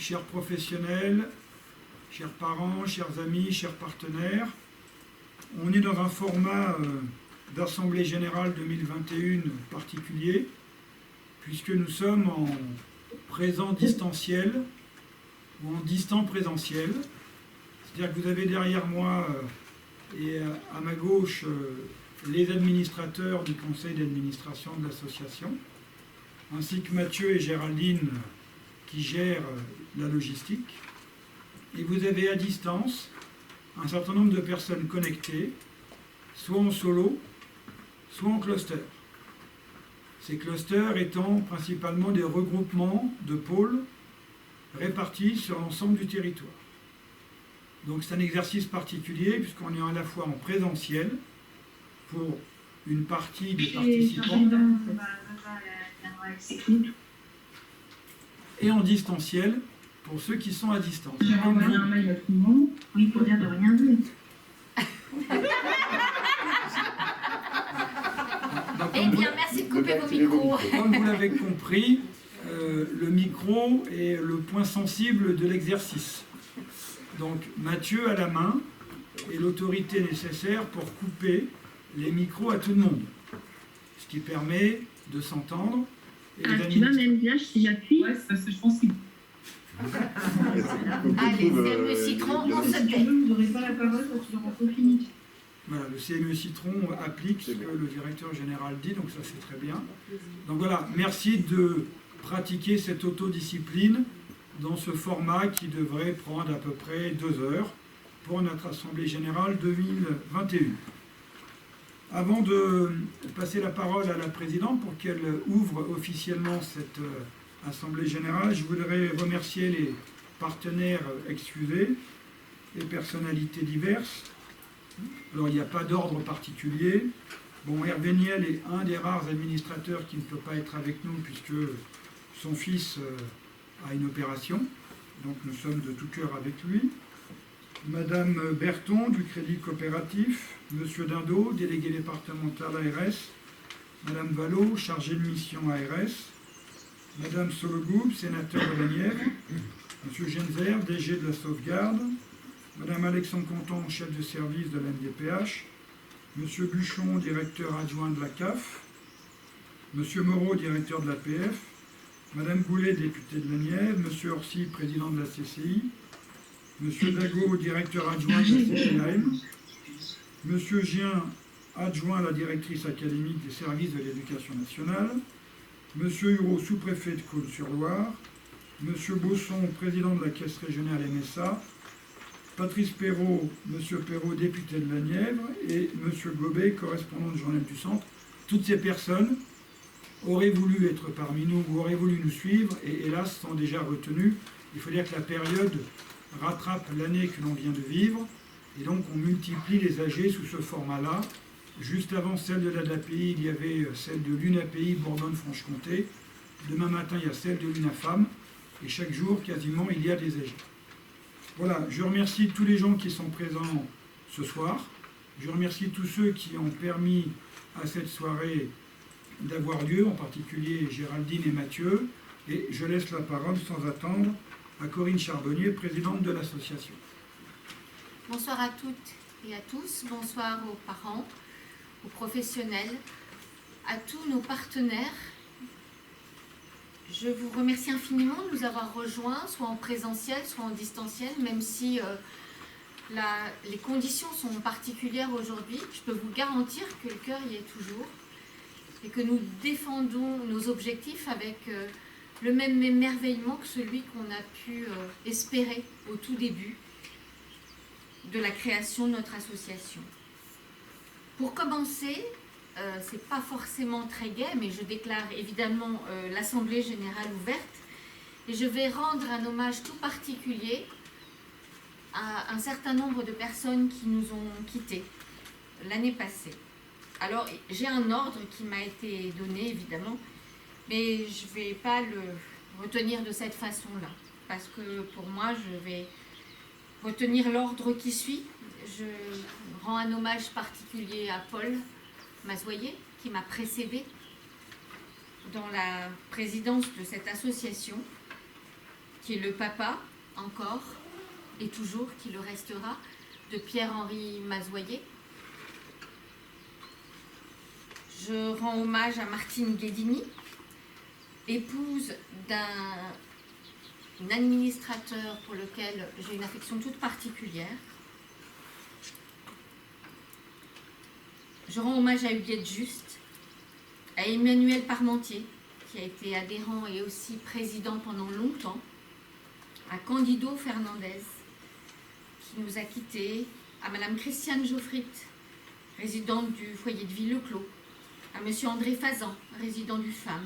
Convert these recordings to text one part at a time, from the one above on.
chers professionnels, chers parents, chers amis, chers partenaires, on est dans un format d'Assemblée Générale 2021 particulier, puisque nous sommes en présent distanciel ou en distant présentiel. C'est-à-dire que vous avez derrière moi et à ma gauche les administrateurs du conseil d'administration de l'association, ainsi que Mathieu et Géraldine qui gèrent la logistique. Et vous avez à distance un certain nombre de personnes connectées, soit en solo, soit en cluster. Ces clusters étant principalement des regroupements de pôles répartis sur l'ensemble du territoire. Donc c'est un exercice particulier puisqu'on est à la fois en présentiel pour une partie des participants et en distanciel pour ceux qui sont à distance. J'ai envoyé un mail à tout le monde, oui, pour dire de rien dire. Eh bien, merci de couper vos micros. Comme vous l'avez compris, le micro est le point sensible de l'exercice. Donc Mathieu a la main et l'autorité nécessaire pour couper les micros à tout le monde. Ce qui permet de s'entendre. Tu vas même bien si j'appuie. Ouais, ça je pense qu'il... Allez, CME Citron, on se tait. Vous n'aurez pas la parole quand tu n'auras pas fini. Voilà, le CME Citron applique ce que le directeur général dit, donc ça c'est très bien. Donc voilà, merci de pratiquer cette autodiscipline dans ce format qui devrait prendre à peu près 2 heures pour notre Assemblée Générale 2021. Avant de passer la parole à la présidente pour qu'elle ouvre officiellement cette Assemblée Générale, je voudrais remercier les partenaires excusés, les personnalités diverses. Alors il n'y a pas d'ordre particulier. Bon, Hervé Niel est un des rares administrateurs qui ne peut pas être avec nous puisque son fils a une opération. Donc nous sommes de tout cœur avec lui. Madame Berton du Crédit Coopératif, Monsieur Dindot, délégué départemental ARS, Madame Vallot, chargée de mission ARS, Madame Sologoub, sénateur de la Nièvre, Monsieur Genzer, DG de la sauvegarde, Madame Alexandre Conton, chef de service de l'NDPH, Monsieur Buchon, directeur adjoint de la CAF, Monsieur Moreau, directeur de l'APF, Madame Goulet, députée de la Nièvre, Monsieur Orsi, président de la CCI, Monsieur Dago, directeur adjoint de la CPAM, Monsieur Gien, adjoint à la directrice académique des services de l'éducation nationale, Monsieur Hureau, sous-préfet de Côte-sur-Loire, Monsieur Bosson, président de la caisse régionale MSA, Patrice Perrault, Monsieur Perrault, député de la Nièvre, et Monsieur Gobet, correspondant du Journal du Centre. Toutes ces personnes auraient voulu être parmi nous ou auraient voulu nous suivre et hélas sont déjà retenues. Il faut dire que la période rattrape l'année que l'on vient de vivre et donc on multiplie les AG sous ce format-là. Juste avant celle de l'ADAPI, il y avait celle de l'UNAPI Bourgogne-Franche-Comté. Demain matin, il y a celle de l'UNAFAM et chaque jour, quasiment, il y a des AG. Voilà, je remercie tous les gens qui sont présents ce soir. Je remercie tous ceux qui ont permis à cette soirée d'avoir lieu, en particulier Géraldine et Mathieu. Et je laisse la parole sans attendre à Corinne Charbonnier, présidente de l'association. Bonsoir à toutes et à tous. Bonsoir aux parents, aux professionnels, à tous nos partenaires. Je vous remercie infiniment de nous avoir rejoints, soit en présentiel, soit en distanciel, même si les conditions sont particulières aujourd'hui. Je peux vous garantir que le cœur y est toujours et que nous défendons nos objectifs avec le même émerveillement que celui qu'on a pu espérer au tout début de la création de notre association. Pour commencer, c'est pas forcément très gai, mais je déclare évidemment l'Assemblée Générale ouverte et je vais rendre un hommage tout particulier à un certain nombre de personnes qui nous ont quittés l'année passée. Alors, j'ai un ordre qui m'a été donné, évidemment, mais je ne vais pas le retenir de cette façon-là, parce que pour moi, je vais retenir l'ordre qui suit. Je rends un hommage particulier à Paul Mazoyer, qui m'a précédé dans la présidence de cette association, qui est le papa, encore et toujours, qui le restera, de Pierre-Henri Mazoyer. Je rends hommage à Martine Guédini, épouse d'un administrateur pour lequel j'ai une affection toute particulière. Je rends hommage à Huguette Juste, à Emmanuel Parmentier, qui a été adhérent et aussi président pendant longtemps, à Candido Fernandez, qui nous a quittés, à Madame Christiane Geoffrit, résidente du foyer de Villeclos, à Monsieur André Fazan, résident du FAM,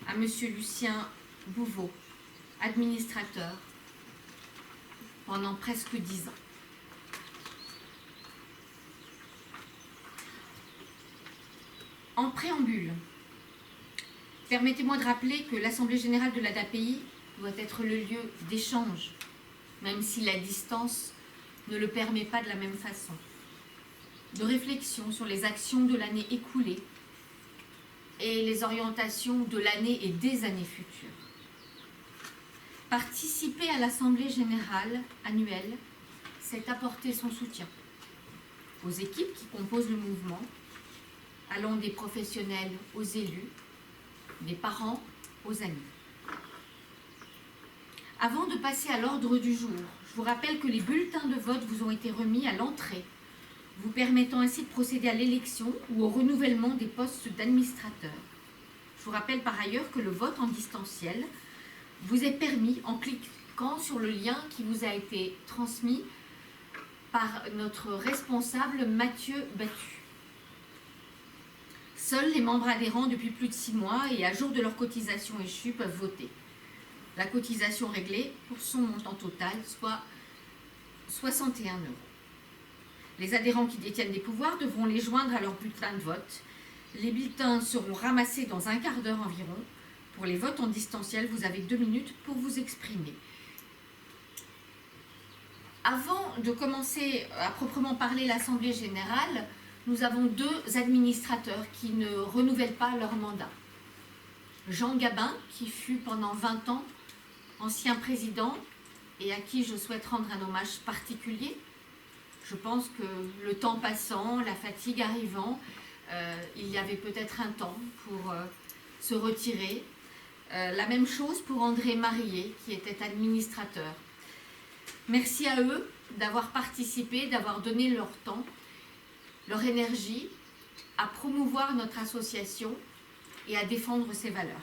à Monsieur Lucien Bouveau, administrateur, pendant presque 10 ans. En préambule, permettez-moi de rappeler que l'Assemblée générale de l'ADAPI doit être le lieu d'échange, même si la distance ne le permet pas de la même façon, de réflexion sur les actions de l'année écoulée et les orientations de l'année et des années futures. Participer à l'Assemblée générale annuelle, c'est apporter son soutien aux équipes qui composent le mouvement, allant des professionnels aux élus, des parents aux amis. Avant de passer à l'ordre du jour, je vous rappelle que les bulletins de vote vous ont été remis à l'entrée, vous permettant ainsi de procéder à l'élection ou au renouvellement des postes d'administrateurs. Je vous rappelle par ailleurs que le vote en distanciel vous est permis en cliquant sur le lien qui vous a été transmis par notre responsable Mathieu Battu. Seuls les membres adhérents depuis plus de 6 mois et à jour de leur cotisation échue peuvent voter. La cotisation réglée pour son montant total, soit 61 €. Les adhérents qui détiennent des pouvoirs devront les joindre à leur bulletin de vote. Les bulletins seront ramassés dans un quart d'heure environ. Pour les votes en distanciel, vous avez 2 minutes pour vous exprimer. Avant de commencer à proprement parler l'Assemblée générale, nous avons 2 administrateurs qui ne renouvellent pas leur mandat. Jean Gabin, qui fut pendant 20 ans ancien président et à qui je souhaite rendre un hommage particulier. Je pense que le temps passant, la fatigue arrivant, il y avait peut-être un temps pour se retirer. La même chose pour André Marillet, qui était administrateur. Merci à eux d'avoir participé, d'avoir donné leur temps, leur énergie à promouvoir notre association et à défendre ses valeurs.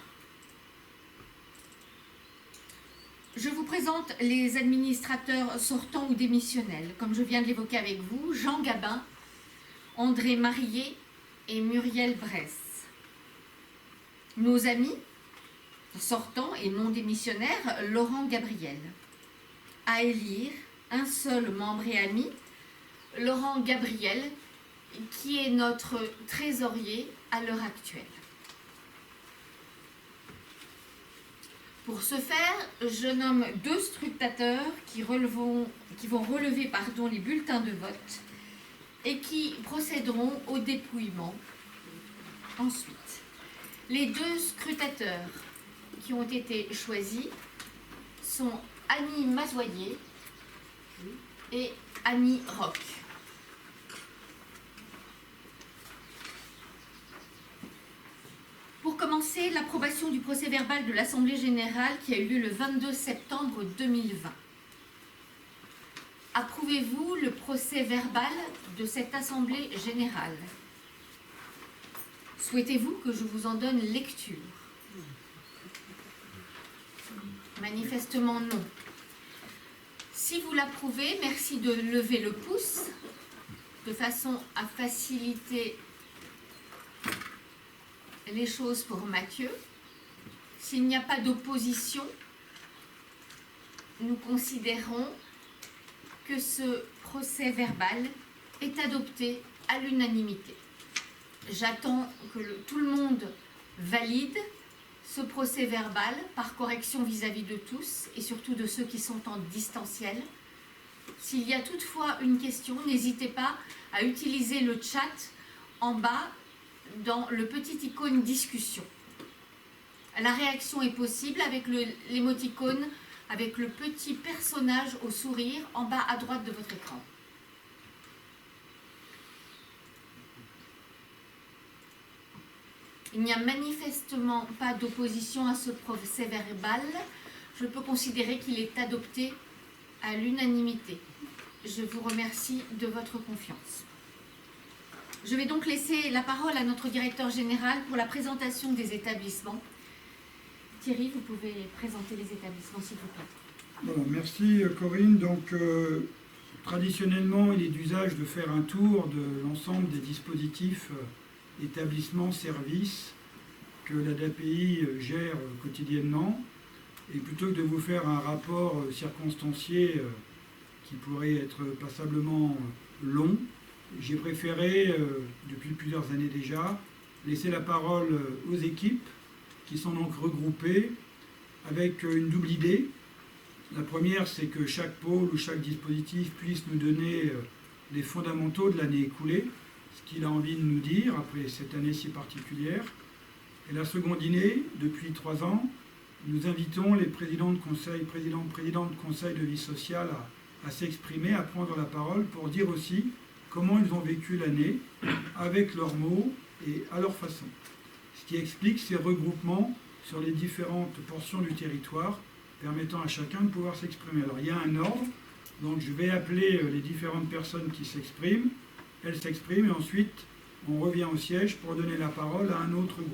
Je vous présente les administrateurs sortants ou démissionnels, comme je viens de l'évoquer avec vous, Jean Gabin, André Marillet et Muriel Bresse. Nos amis sortants et non démissionnaires, Laurent Gabriel. À élire, un seul membre et ami, Laurent Gabriel, qui est notre trésorier à l'heure actuelle. Pour ce faire, je nomme 2 scrutateurs qui vont relever les bulletins de vote et qui procéderont au dépouillement. Ensuite, les 2 scrutateurs qui ont été choisis sont Annie Mazoyer et Annie Roch. Pour commencer, l'approbation du procès-verbal de l'Assemblée générale qui a eu lieu le 22 septembre 2020. Approuvez-vous le procès-verbal de cette Assemblée générale? Souhaitez-vous que je vous en donne lecture? Manifestement non. Si vous l'approuvez, merci de lever le pouce de façon à faciliter les choses pour Mathieu. S'il n'y a pas d'opposition, nous considérons que ce procès-verbal est adopté à l'unanimité. J'attends que tout le monde valide ce procès-verbal par correction vis-à-vis de tous et surtout de ceux qui sont en distanciel. S'il y a toutefois une question, n'hésitez pas à utiliser le chat en bas dans le petit icône discussion. La réaction est possible avec l'émoticône, avec le petit personnage au sourire en bas à droite de votre écran. Il n'y a manifestement pas d'opposition à ce procès-verbal. Je peux considérer qu'il est adopté à l'unanimité. Je vous remercie de votre confiance. Je vais donc laisser la parole à notre directeur général pour la présentation des établissements. Thierry, vous pouvez présenter les établissements, s'il vous plaît. Voilà, merci Corinne. Donc, traditionnellement, il est d'usage de faire un tour de l'ensemble des dispositifs établissements, services que l'ADAPI gère quotidiennement. Et plutôt que de vous faire un rapport circonstancié qui pourrait être passablement long, j'ai préféré, depuis plusieurs années déjà, laisser la parole aux équipes qui sont donc regroupées avec une double idée. La première, c'est que chaque pôle ou chaque dispositif puisse nous donner les fondamentaux de l'année écoulée, ce qu'il a envie de nous dire après cette année si particulière. Et la seconde idée, depuis 3 ans, nous invitons les présidents de conseil, présidentes de conseil de vie sociale à s'exprimer, à prendre la parole pour dire aussi comment ils ont vécu l'année avec leurs mots et à leur façon. Ce qui explique ces regroupements sur les différentes portions du territoire, permettant à chacun de pouvoir s'exprimer. Alors il y a un ordre, donc je vais appeler les différentes personnes qui s'expriment, elles s'expriment et ensuite on revient au siège pour donner la parole à un autre groupe.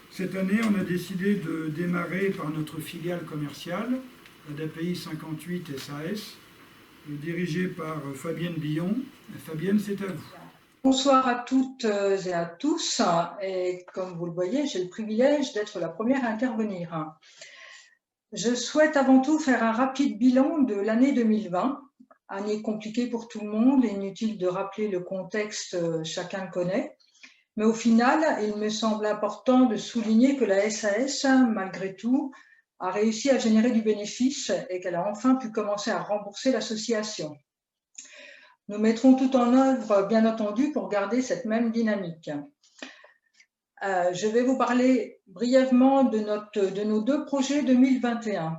Cette année, on a décidé de démarrer par notre filiale commerciale, l'ADAPI 58 SAS, dirigée par Fabienne Billon. Fabienne, c'est à vous. Bonsoir à toutes et à tous. Et comme vous le voyez, j'ai le privilège d'être la première à intervenir. Je souhaite avant tout faire un rapide bilan de l'année 2020. Année compliquée pour tout le monde, inutile de rappeler le contexte, chacun le connaît. Mais au final, il me semble important de souligner que la SAS, malgré tout, a réussi à générer du bénéfice et qu'elle a enfin pu commencer à rembourser l'association. Nous mettrons tout en œuvre, bien entendu, pour garder cette même dynamique. Je vais vous parler brièvement de nos 2 projets 2021.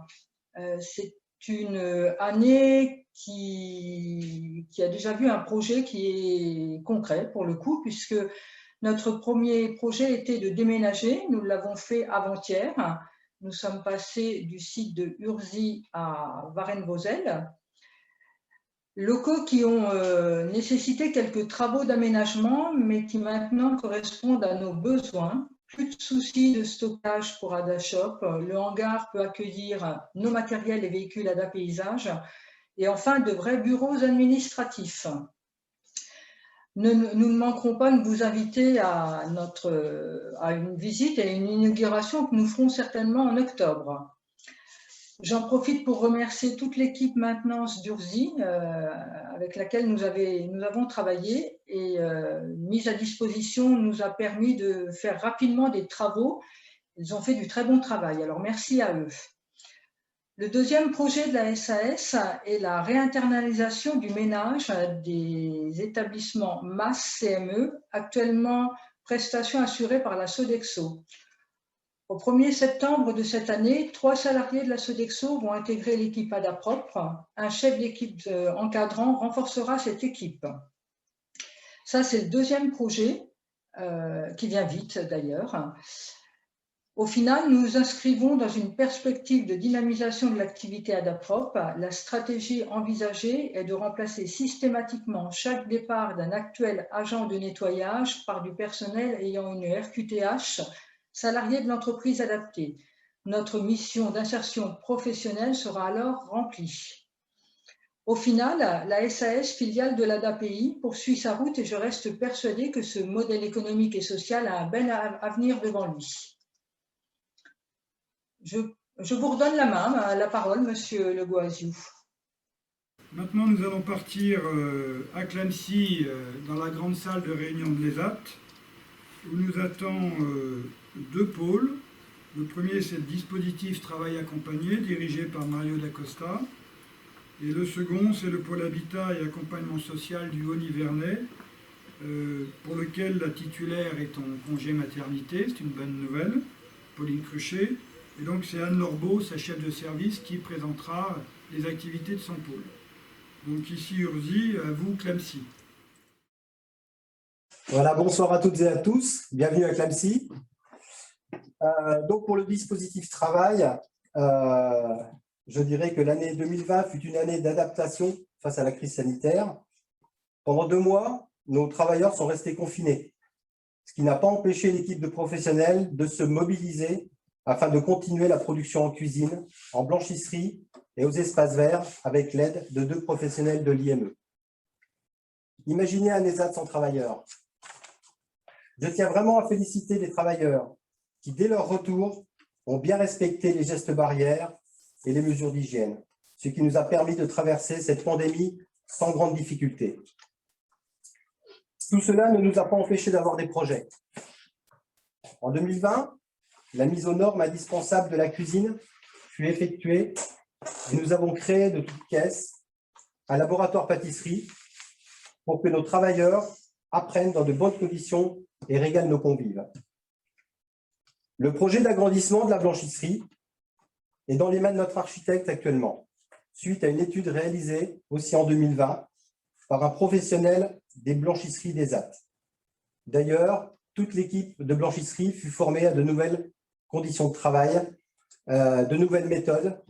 C'est une année qui a déjà vu un projet qui est concret pour le coup, puisque notre premier projet était de déménager. Nous l'avons fait avant-hier. Nous sommes passés du site de Urzy à Varennes-Vauzelles. Locaux qui ont nécessité quelques travaux d'aménagement, mais qui maintenant correspondent à nos besoins. Plus de soucis de stockage pour AdaShop. Le hangar peut accueillir nos matériels et véhicules Ada Paysage. Et enfin, de vrais bureaux administratifs. Nous ne manquerons pas de vous inviter à une visite et à une inauguration que nous ferons certainement en octobre. J'en profite pour remercier toute l'équipe maintenance d'Urzy avec laquelle nous avons travaillé et mise à disposition nous a permis de faire rapidement des travaux. Ils ont fait du très bon travail, alors merci à eux. Le deuxième projet de la SAS est la réinternalisation du ménage des établissements MAS CME, actuellement prestations assurées par la Sodexo. Au 1er septembre de cette année, 3 salariés de la Sodexo vont intégrer l'équipe AdaPropre. Un chef d'équipe encadrant renforcera cette équipe. Ça, c'est le deuxième projet, qui vient vite d'ailleurs. Au final, nous nous inscrivons dans une perspective de dynamisation de l'activité AdaPropre. La stratégie envisagée est de remplacer systématiquement chaque départ d'un actuel agent de nettoyage par du personnel ayant une RQTH salarié de l'entreprise adaptée. Notre mission d'insertion professionnelle sera alors remplie. Au final, la SAS, filiale de l'ADAPI, poursuit sa route et je reste persuadée que ce modèle économique et social a un bel avenir devant lui. Je vous redonne la parole, Monsieur Le Goaziou. Maintenant, nous allons partir à Clamecy, dans la grande salle de réunion de l'ESAT, où nous attend 2 pôles. Le premier, c'est le dispositif Travail accompagné, dirigé par Mario Dacosta. Et le second, c'est le pôle Habitat et Accompagnement social du Haut-Nivernais, pour lequel la titulaire est en congé maternité, c'est une bonne nouvelle. Pauline Cruchet. Et donc c'est Anne Lorbeau, sa chef de service, qui présentera les activités de son pôle. Donc ici Urzi, à vous Clamcy. Voilà, bonsoir à toutes et à tous. Bienvenue à Clamcy. Donc pour le dispositif travail, je dirais que l'année 2020 fut une année d'adaptation face à la crise sanitaire. Pendant 2 mois, nos travailleurs sont restés confinés, ce qui n'a pas empêché l'équipe de professionnels de se mobiliser afin de continuer la production en cuisine, en blanchisserie et aux espaces verts avec l'aide de 2 professionnels de l'IME. Imaginez un ESAT sans travailleurs. Je tiens vraiment à féliciter les travailleurs qui, dès leur retour, ont bien respecté les gestes barrières et les mesures d'hygiène, ce qui nous a permis de traverser cette pandémie sans grande difficulté. Tout cela ne nous a pas empêché d'avoir des projets. En 2020, la mise aux normes indispensables de la cuisine fut effectuée et nous avons créé de toutes pièces un laboratoire pâtisserie pour que nos travailleurs apprennent dans de bonnes conditions et régalent nos convives. Le projet d'agrandissement de la blanchisserie est dans les mains de notre architecte actuellement, suite à une étude réalisée aussi en 2020 par un professionnel des blanchisseries d'ESAT. D'ailleurs, toute l'équipe de blanchisserie fut formée à de nouvelles conditions de travail, de nouvelles méthodes.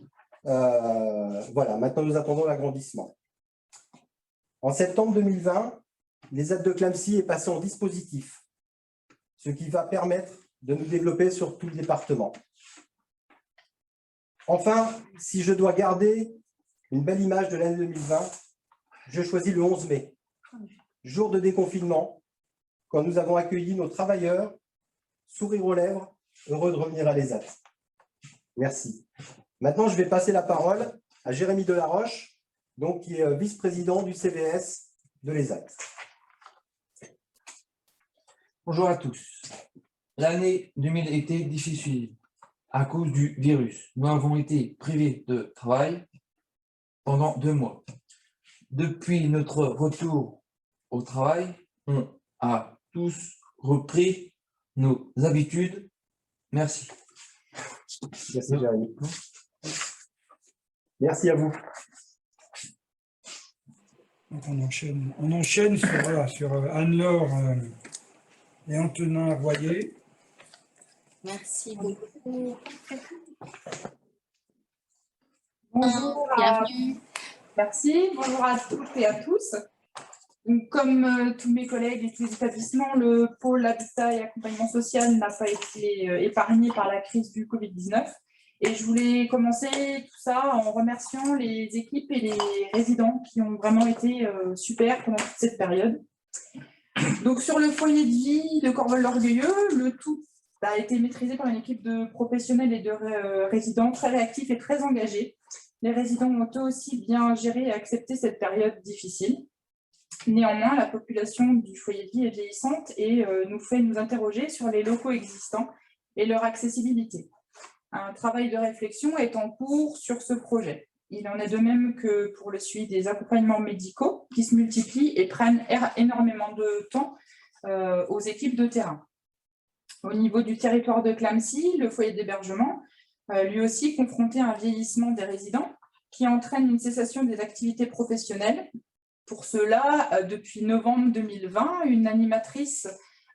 Voilà, maintenant nous attendons l'agrandissement. En septembre 2020, l'ESAT de Clamcy est passé en dispositif, ce qui va permettre de nous développer sur tout le département. Enfin, si je dois garder une belle image de l'année 2020, je choisis le 11 mai, jour de déconfinement, quand nous avons accueilli nos travailleurs, sourire aux lèvres, heureux de revenir à l'ESAT. Merci. Maintenant, je vais passer la parole à Jérémy Delaroche, donc, qui est vice-président du CVS de l'ESAT. Bonjour à tous. L'année 2000 était difficile à cause du virus. Nous avons été privés de travail pendant 2 mois. Depuis notre retour au travail, on a tous repris nos habitudes. Merci. Merci, Jérémy. Merci à vous. Donc on enchaîne sur Anne-Laure et Antonin Royer. Merci beaucoup. Bonjour, Bienvenue. merci. Bonjour à toutes et à tous. Donc, comme tous mes collègues et tous les établissements, le pôle habitat et accompagnement social n'a pas été épargné par la crise du Covid-19. Et je voulais commencer tout ça en remerciant les équipes et les résidents qui ont vraiment été super pendant toute cette période. Donc, sur le foyer de vie de Corbeil-l'Orgueilleux, le tout a été maîtrisé par une équipe de professionnels et de résidents très réactifs et très engagés. Les résidents ont eux aussi bien géré et accepté cette période difficile. Néanmoins, la population du foyer de vie est vieillissante et nous fait nous interroger sur les locaux existants et leur accessibilité. Un travail de réflexion est en cours sur ce projet. Il en est de même que pour le suivi des accompagnements médicaux qui se multiplient et prennent énormément de temps aux équipes de terrain. Au niveau du territoire de Clamcy, le foyer d'hébergement, lui aussi confronté à un vieillissement des résidents qui entraîne une cessation des activités professionnelles. Pour cela, depuis novembre 2020, une animatrice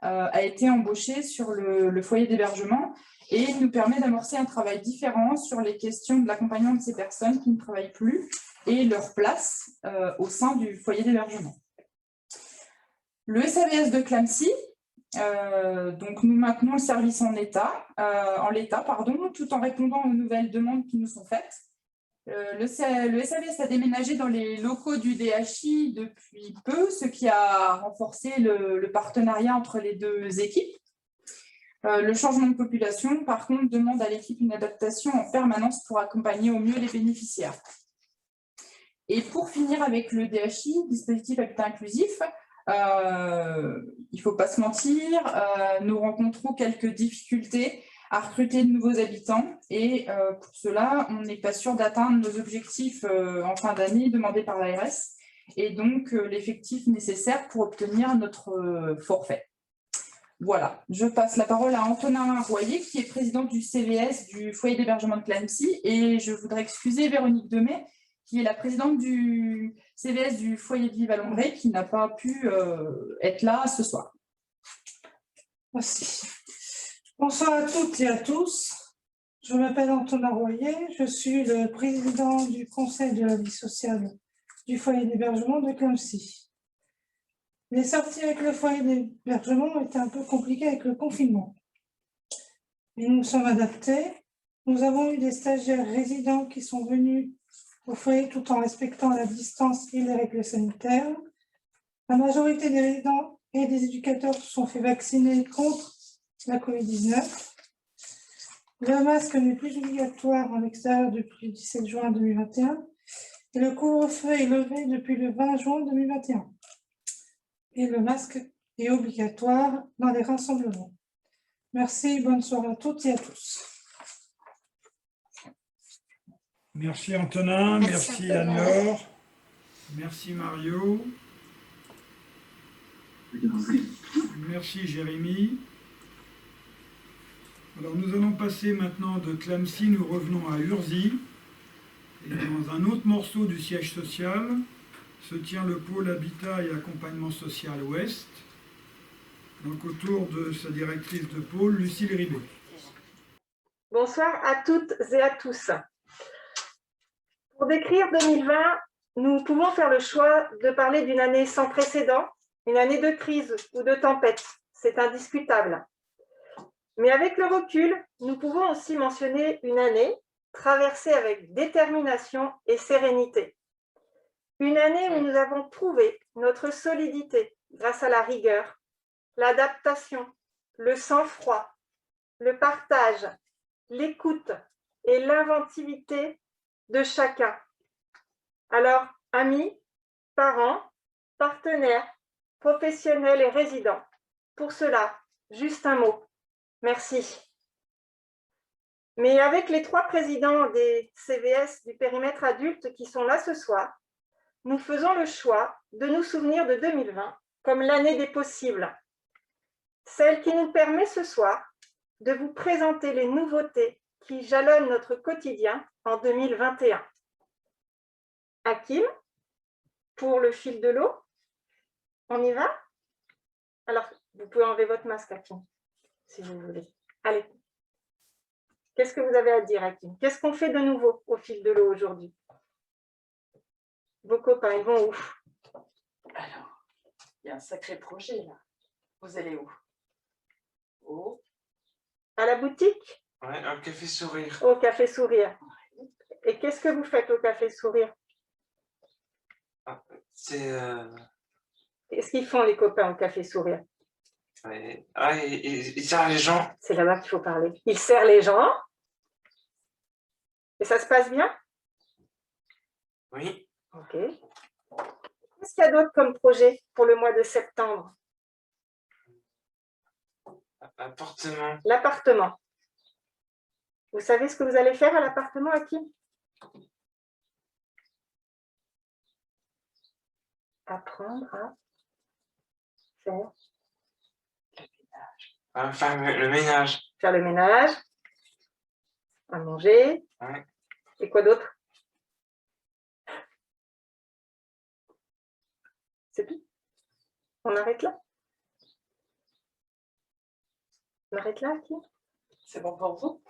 a été embauchée sur le foyer d'hébergement et nous permet d'amorcer un travail différent sur les questions de l'accompagnement de ces personnes qui ne travaillent plus et leur place au sein du foyer d'hébergement. Le SAVS de Clamcy, donc nous maintenons le service en l'état, tout en répondant aux nouvelles demandes qui nous sont faites. Le SAVS a déménagé dans les locaux du DHI depuis peu, ce qui a renforcé le partenariat entre les 2 équipes. Le changement de population, par contre, demande à l'équipe une adaptation en permanence pour accompagner au mieux les bénéficiaires. Et pour finir avec le DHI, dispositif habitat inclusif, il ne faut pas se mentir, nous rencontrons quelques difficultés à recruter de nouveaux habitants et pour cela, on n'est pas sûr d'atteindre nos objectifs en fin d'année demandés par l'ARS et donc l'effectif nécessaire pour obtenir notre forfait. Voilà, je passe la parole à Antonin Royer, qui est président du CVS du foyer d'hébergement de Clamecy, et je voudrais excuser Véronique Demey, qui est la présidente du CVS du foyer de Vive-à-Lombré, qui n'a pas pu être là ce soir. Merci. Bonsoir à toutes et à tous. Je m'appelle Antonin Royer, je suis le président du conseil de la vie sociale du foyer d'hébergement de Clamecy. Les sorties avec le foyer d'hébergement étaient un peu compliquées avec le confinement. Mais nous nous sommes adaptés. Nous avons eu des stagiaires résidents qui sont venus au foyer tout en respectant la distance et les règles sanitaires. La majorité des résidents et des éducateurs se sont fait vacciner contre la Covid-19. Le masque n'est plus obligatoire en extérieur depuis le 17 juin 2021 et le couvre-feu est levé depuis le 20 juin 2021. Et le masque est obligatoire dans les rassemblements. Merci, bonne soirée à toutes et à tous. Merci Antonin, merci Anne-Laure, merci Mario, merci Jérémy. Alors nous allons passer maintenant de Clamecy, nous revenons à Urzy. Et dans un autre morceau du siège social se tient le pôle habitat et accompagnement social ouest. Donc autour de sa directrice de pôle, Lucille Ribet. Bonsoir à toutes et à tous. Pour décrire 2020, nous pouvons faire le choix de parler d'une année sans précédent, une année de crise ou de tempête. C'est indiscutable. Mais avec le recul, nous pouvons aussi mentionner une année traversée avec détermination et sérénité. Une année où nous avons prouvé notre solidité grâce à la rigueur, l'adaptation, le sang-froid, le partage, l'écoute et l'inventivité de chacun. Alors, amis, parents, partenaires, professionnels et résidents, pour cela, juste un mot. Merci. Mais avec les 3 présidents des CVS du périmètre adulte qui sont là ce soir, nous faisons le choix de nous souvenir de 2020 comme l'année des possibles. Celle qui nous permet ce soir de vous présenter les nouveautés qui jalonnent notre quotidien en 2021. Hakim, pour le fil de l'eau, on y va? Alors, vous pouvez enlever votre masque, Hakim, si vous voulez. Allez. Qu'est-ce que vous avez à dire, Hakim? Qu'est-ce qu'on fait de nouveau au fil de l'eau aujourd'hui? Vos copains, ils vont où? Alors, il y a un sacré projet là. Vous allez où? Oh. À la boutique? Ouais, un café sourire. Au café sourire. Et qu'est-ce que vous faites au café sourire? C'est... Qu'est-ce qu'ils font les copains au café sourire? Ouais. Ah, il servent les gens. C'est là-bas qu'il faut parler. Ils servent les gens. Et ça se passe bien? Oui. Ok. Qu'est-ce qu'il y a d'autre comme projet pour le mois de septembre? Appartement. L'appartement. Vous savez ce que vous allez faire à l'appartement, Hakim? Apprendre à faire Le ménage. Faire le ménage, à manger. Ouais. Et quoi d'autre? C'est tout? On arrête là? On arrête là, Hakim? C'est bon pour vous?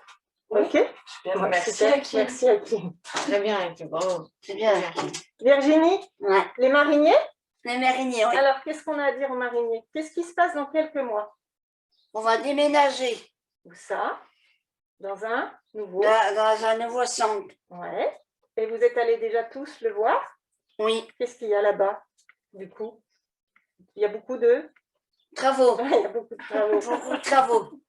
Ok. Super, merci, Hakim. Merci, Hakim. Très bien, Hakim. Bravo. C'est bien, Hakim. Virginie, Ouais. les mariniers? Les mariniers, oui. Alors, qu'est-ce qu'on a à dire aux mariniers? Qu'est-ce qui se passe dans quelques mois? On va déménager. Où ça? Dans un nouveau? Dans un nouveau centre. Ouais. Et vous êtes allés déjà tous le voir? Oui. Qu'est-ce qu'il y a là-bas, du coup? Il y a beaucoup de travaux. Il y a beaucoup de travaux. Beaucoup de travaux.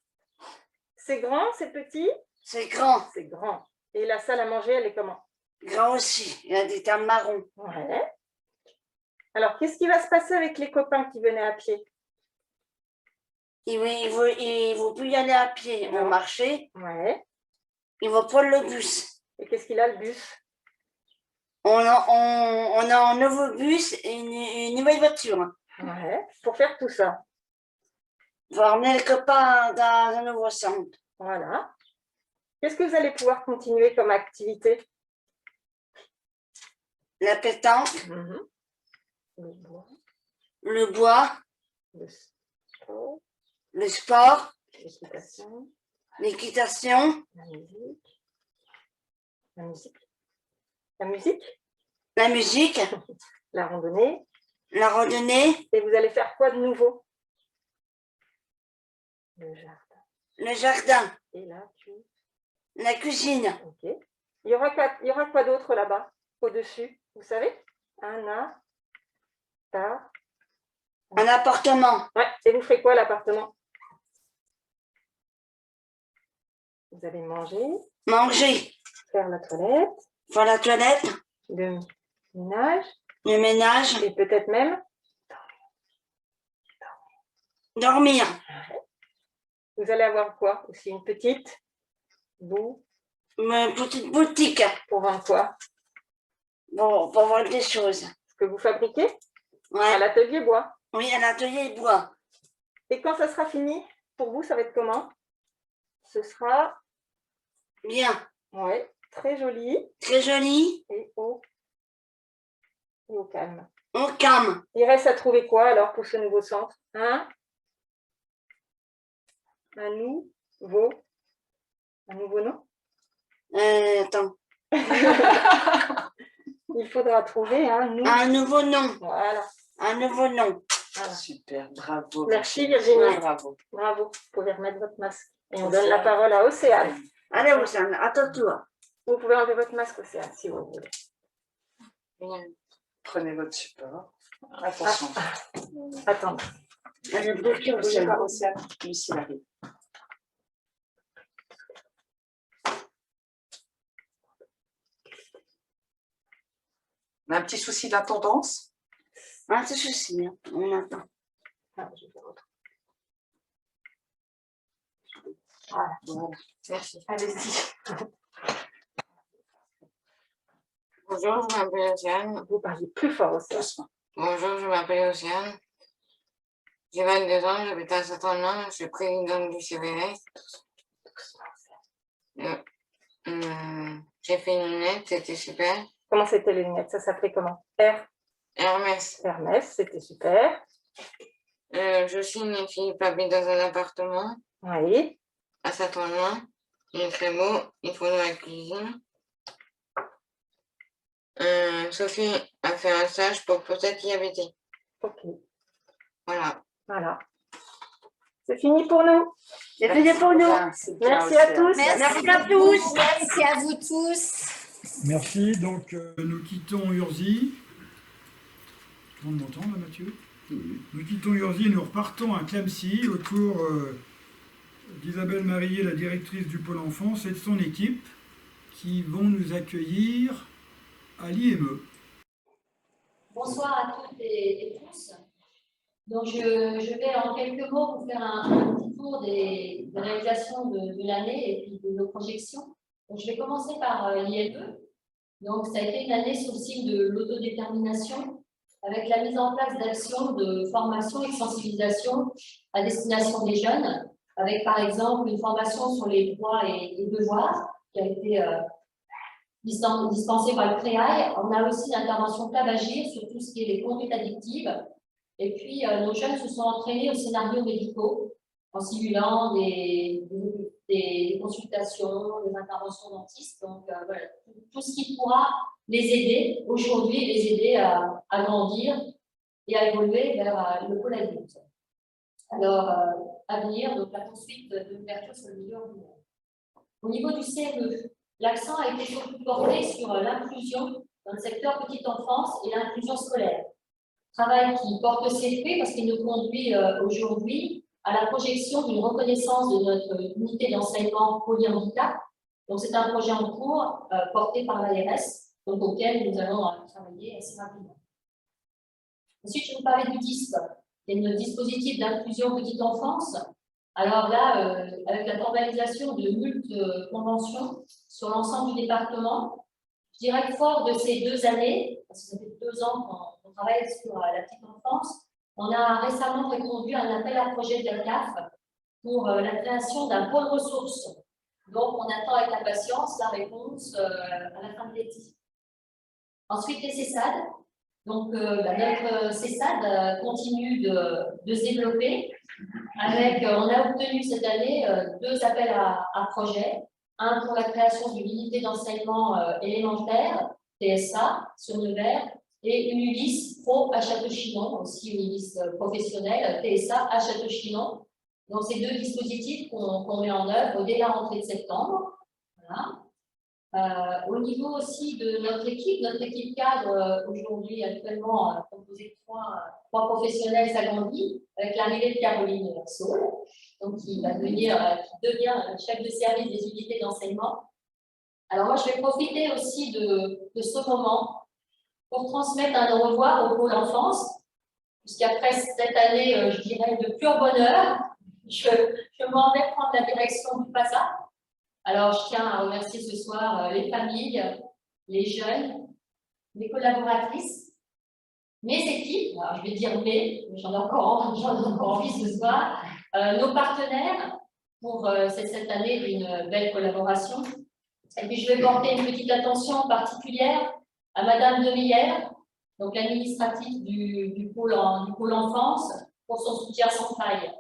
C'est grand, c'est petit? C'est grand. C'est grand. Et la salle à manger, elle est comment? Grand aussi. Il y a des tables marron. Ouais. Alors, qu'est-ce qui va se passer avec les copains qui venaient à pied? Ils ne vont plus y aller à pied. Ils vont marcher. Ouais. Ils vont prendre le bus. Et qu'est-ce qu'il a, le bus? On a un nouveau bus et une nouvelle voiture. Ouais. Pour faire tout ça. Former les copains dans un nouveau centre. Voilà. Qu'est-ce que vous allez pouvoir continuer comme activité? La pétanque, Le bois, le bois, le sport, le sport, l'équitation, l'équitation, la musique. La musique. La musique, la musique, la randonnée. la randonnée, Et vous allez faire quoi de nouveau? Le jardin. le jardin, Et là, la cuisine, ok. Il y aura quoi d'autre là-bas, au-dessus? Vous savez? Un appartement, Ouais. Et vous ferez quoi à l'appartement? Vous allez manger, manger, faire la toilette, faire la toilette, le ménage, le ménage, et peut-être même, dormir, vous allez avoir quoi? Aussi une petite une petite boutique pour vendre quoi? pour voir des choses. Ce que vous fabriquez à Ouais. l'atelier bois. Oui, à l'atelier bois. Et quand ça sera fini, pour vous, ça va être comment? Ce sera Bien, ouais, très joli très joli, et au calme. au calme. Il reste à trouver quoi alors pour ce nouveau centre? Un nouveau nom? Attends. Il faudra trouver un nouveau nom. Voilà. Un nouveau nom. Voilà. Super, bravo. Merci Virginie. Bravo. Bravo. Vous pouvez remettre votre masque. Et on donne la parole à Océane. Allez, Océane, à ton tour. Vous pouvez enlever votre masque, Océane, si vous voulez. Prenez votre support. Attention. Attendez. Allez, bloquez Bougez Océane. pas, Océane. Lucie arrive. On a un petit souci d'intendance. Ah, c'est ceci, hein. On attend. Je vais faire autre. Voilà. Merci. Allez-y. Bonjour, je m'appelle Océane. Vous parlez plus fort, Océane. Bonjour, je m'appelle Océane. J'ai 22 ans, j'habite à Saint-Ouen, je suis présidente du CVS. J'ai fait une lunette, c'était super. Comment c'était les lunettes? Ça s'appelait comment? Hermès. Hermès, c'était super. Je suis une fille qui habite dans un appartement Oui. à Saint-Ouen. Il est très beau, il faut de la cuisine. Sophie a fait un stage pour peut-être y habiter. Ok. Voilà. Voilà. C'est fini pour nous. C'est fini pour nous. Merci à tous. Merci à tous. Merci à vous tous. Merci. Donc, nous quittons Urzy. Tout le monde m'entend là, Mathieu? Oui. Nous quittons Urzy et nous repartons à Clamecy autour d'Isabelle Marillier, la directrice du Pôle Enfance, et de son équipe qui vont nous accueillir à l'IME. Bonsoir à toutes et tous. Donc, je vais en quelques mots vous faire un petit tour des réalisations de l'année et puis de nos projections. Donc, je vais commencer par l'IME. Donc, ça a été une année sous le signe de l'autodétermination, avec la mise en place d'actions de formation et de sensibilisation à destination des jeunes, avec par exemple une formation sur les droits et devoirs qui a été dispensée par le CREAI. On a aussi l'intervention Club Agir sur tout ce qui est les conduites addictives. Et puis, nos jeunes se sont entraînés aux scénarios médicaux en simulant des consultations, des interventions dentistes. Donc, voilà, tout ce qui pourra les aider aujourd'hui, les aider à grandir et à évoluer vers le pôle adulte. Alors, à venir, donc la poursuite de l'ouverture sur le milieu ordinaire. Au niveau du CME, l'accent a été surtout porté sur l'inclusion dans le secteur petite enfance et l'inclusion scolaire. Travail qui porte ses fruits parce qu'il nous conduit aujourd'hui à la projection d'une reconnaissance de notre unité d'enseignement polyhandicap. Donc, c'est un projet en cours porté par l'ARS, donc auquel nous allons travailler assez rapidement. Ensuite, je vais vous parler du DISP, qui est notre dispositif d'inclusion petite enfance. Alors là, avec la formalisation de multiples conventions sur l'ensemble du département, je dirais que fort de ces 2 années, parce que ça fait 2 ans qu'on travaille sur la petite enfance, On a récemment répondu à un appel à projet de la CAF pour la création d'un pôle ressources. Donc, on attend avec impatience la réponse à la fin de l'été. Ensuite, les CESAD. Donc, notre CESAD continue de se développer. On a obtenu cette année 2 appels à projets. Un pour la création d'une unité d'enseignement élémentaire, TSA, sur Nevers, et une ULIS pro à Château-Chinon, aussi une ULIS professionnelle, TSA à Château-Chinon. Donc, c'est 2 dispositifs qu'on met en œuvre dès la rentrée de septembre. Voilà. Au niveau aussi de notre équipe cadre, aujourd'hui, actuellement, composée de 3 professionnels s'agrandit, avec l'arrivée de Caroline Saul, donc qui devient chef de service des unités d'enseignement. Alors, moi, je vais profiter aussi de ce moment pour transmettre un au revoir au pôle enfance, puisqu'après cette année, je dirais, de pur bonheur, je m'en vais prendre la direction du PASA. Alors, je tiens à remercier ce soir les familles, les jeunes, mes collaboratrices, mes équipes, alors je vais dire j'en ai encore envie ce soir, nos partenaires pour cette année d'une belle collaboration. Et puis, je vais porter une petite attention particulière à Madame Demeyer, donc l'administrative du pôle enfance, pour son soutien sans faille.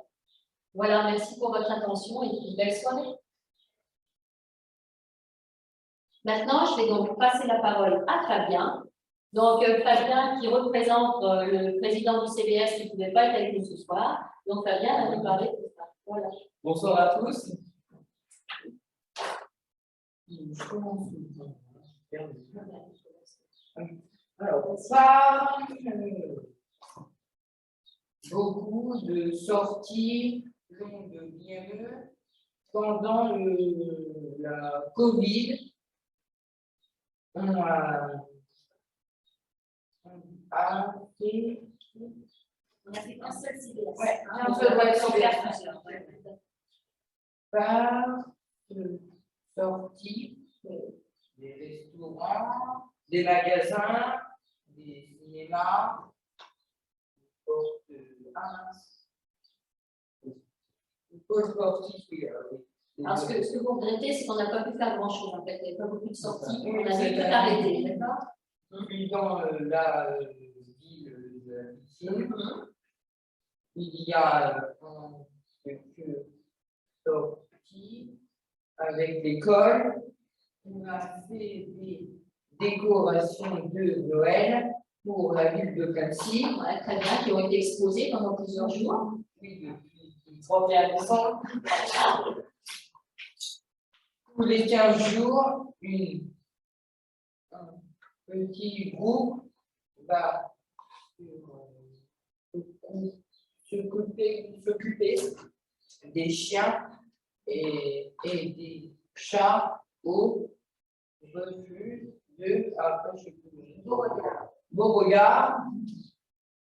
Voilà, merci pour votre attention et une belle soirée. Maintenant, je vais donc passer la parole à Fabien. Donc, Fabien qui représente le président du CBS qui ne pouvait pas être avec nous ce soir. Donc, Fabien va nous parler de ça. Voilà. Bonsoir à tous. Alors, bonsoir. Beaucoup de sorties longues bien pendant la Covid. On a fait un seul CBS. Ouais, un seul CBS. Par sorties, des restaurants, des magasins, des cinémas, des pôles sportifs. Alors, ce que vous regrettez, c'est qu'on n'a pas pu faire grand-chose, en fait. Il n'y avait pas beaucoup de sorties, on avait tout arrêté, d'accord? Puis dans la ville de la piscine, il y a quelques sorties avec l'école. On a fait des décorations de Noël pour la ville de Clamecy. Ouais, très bien, qui ont été exposées pendant plusieurs jours. Oui, depuis le 31 décembre. Tous les 15 jours, un petit groupe va s'occuper des chiens et des chats au refuge de Beauregard.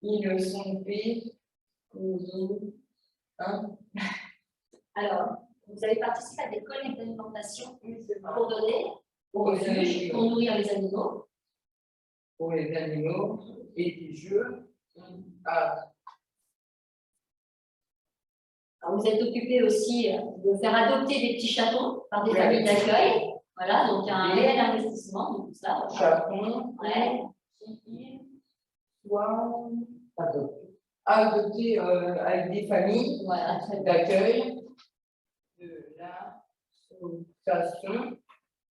Ils ne sont faits pour nous. Alors, vous avez participé à des collectes d'alimentation pour donner au refuge, pour nourrir les animaux. Pour les animaux et des jeux. Alors, vous êtes occupé aussi de faire adopter des petits chatons par des familles d'accueil. Voilà, donc un réel investissement de tout ça. Chatons, ouais. qui soient adoptés avec des familles d'accueil de l'association.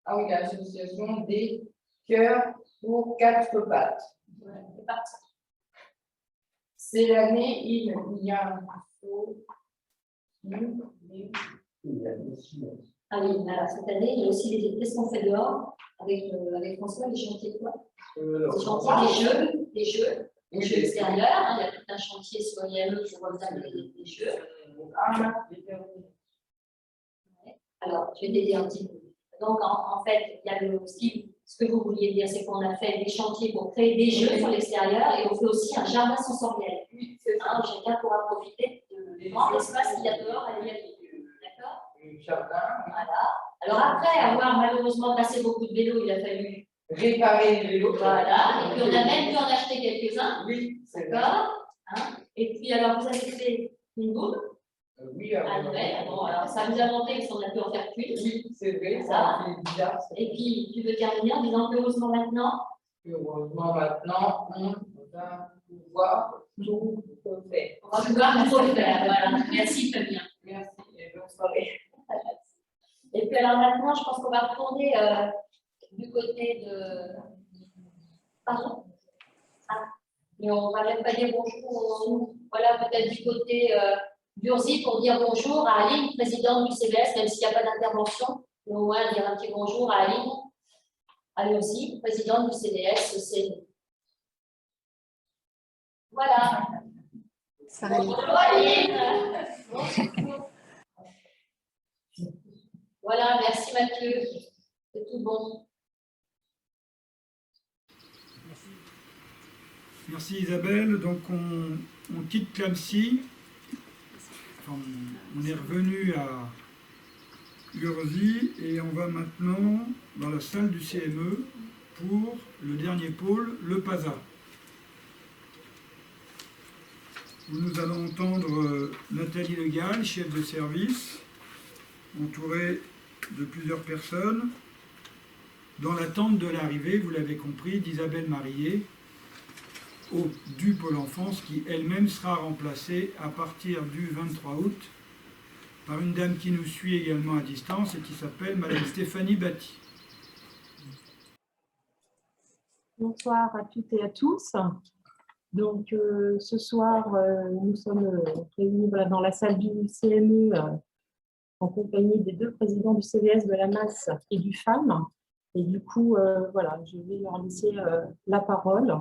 Ah oui, l'association des cœurs pour 4 pattes. Ouais, c'est parti. C'est l'année, il y a un Ah oui, alors cette année, il y a aussi qu'est-ce qu'on fait dehors avec François, les chantiers de quoi? Les chantiers des jeux extérieurs, il y a tout un chantier sur l'IME qui regarde les jeux. Alors, je vais t'aider un petit peu. Donc, en fait, il y a ce que vous vouliez dire, c'est qu'on a fait des chantiers pour créer des jeux sur l'extérieur et on fait aussi un jardin sensoriel. Chacun pourra profiter de grand espace qu'il y a dehors à l'IME. D'accord? Voilà. Alors après avoir malheureusement passé beaucoup de vélos, il a fallu réparer les vélos. Voilà. Et puis on a même pu en acheter quelques-uns. Oui, c'est d'accord. Hein. Et puis, alors, vous avez fait une boum Oui, à Noël. Bon, alors, ça vous a monté parce qu'on a pu en faire plus. oui, c'est vrai, Ça. ça fait bizarre. Et puis, tu veux terminer en disant que heureusement maintenant, Heureusement, maintenant, on va pouvoir tout faire. on va pouvoir tout refaire. Voilà. Merci, Fabien. Merci et bonne soirée. Et puis, alors maintenant, je pense qu'on va retourner du côté de. Pardon? Ah, mais on va même pas dire bonjour. Voilà, peut-être du côté d'Ursy pour dire bonjour à Aline, présidente du CVS, même s'il n'y a pas d'intervention. Mais au moins, dire un petit bonjour à Aline, à Ursy, présidente du CVS. Voilà. Bonjour Aline. Bonjour. Voilà, merci Mathieu. C'est tout bon. Merci Isabelle. Donc on quitte Clamecy. Enfin, on est revenu à Ursy et on va maintenant dans la salle du CME pour le dernier pôle, le PASA. Où nous allons entendre Nathalie Legal, chef de service, entourée de plusieurs personnes, dans l'attente de l'arrivée, vous l'avez compris, d'Isabelle Marillet, du Pôle Enfance, qui elle-même sera remplacée à partir du 23 août par une dame qui nous suit également à distance et qui s'appelle Madame Stéphanie Batty. Bonsoir à toutes et à tous. Donc ce soir, nous sommes réunis dans la salle du CME en compagnie des deux présidents du CVS de la Masse et du FAM. Et du coup, voilà, je vais leur laisser la parole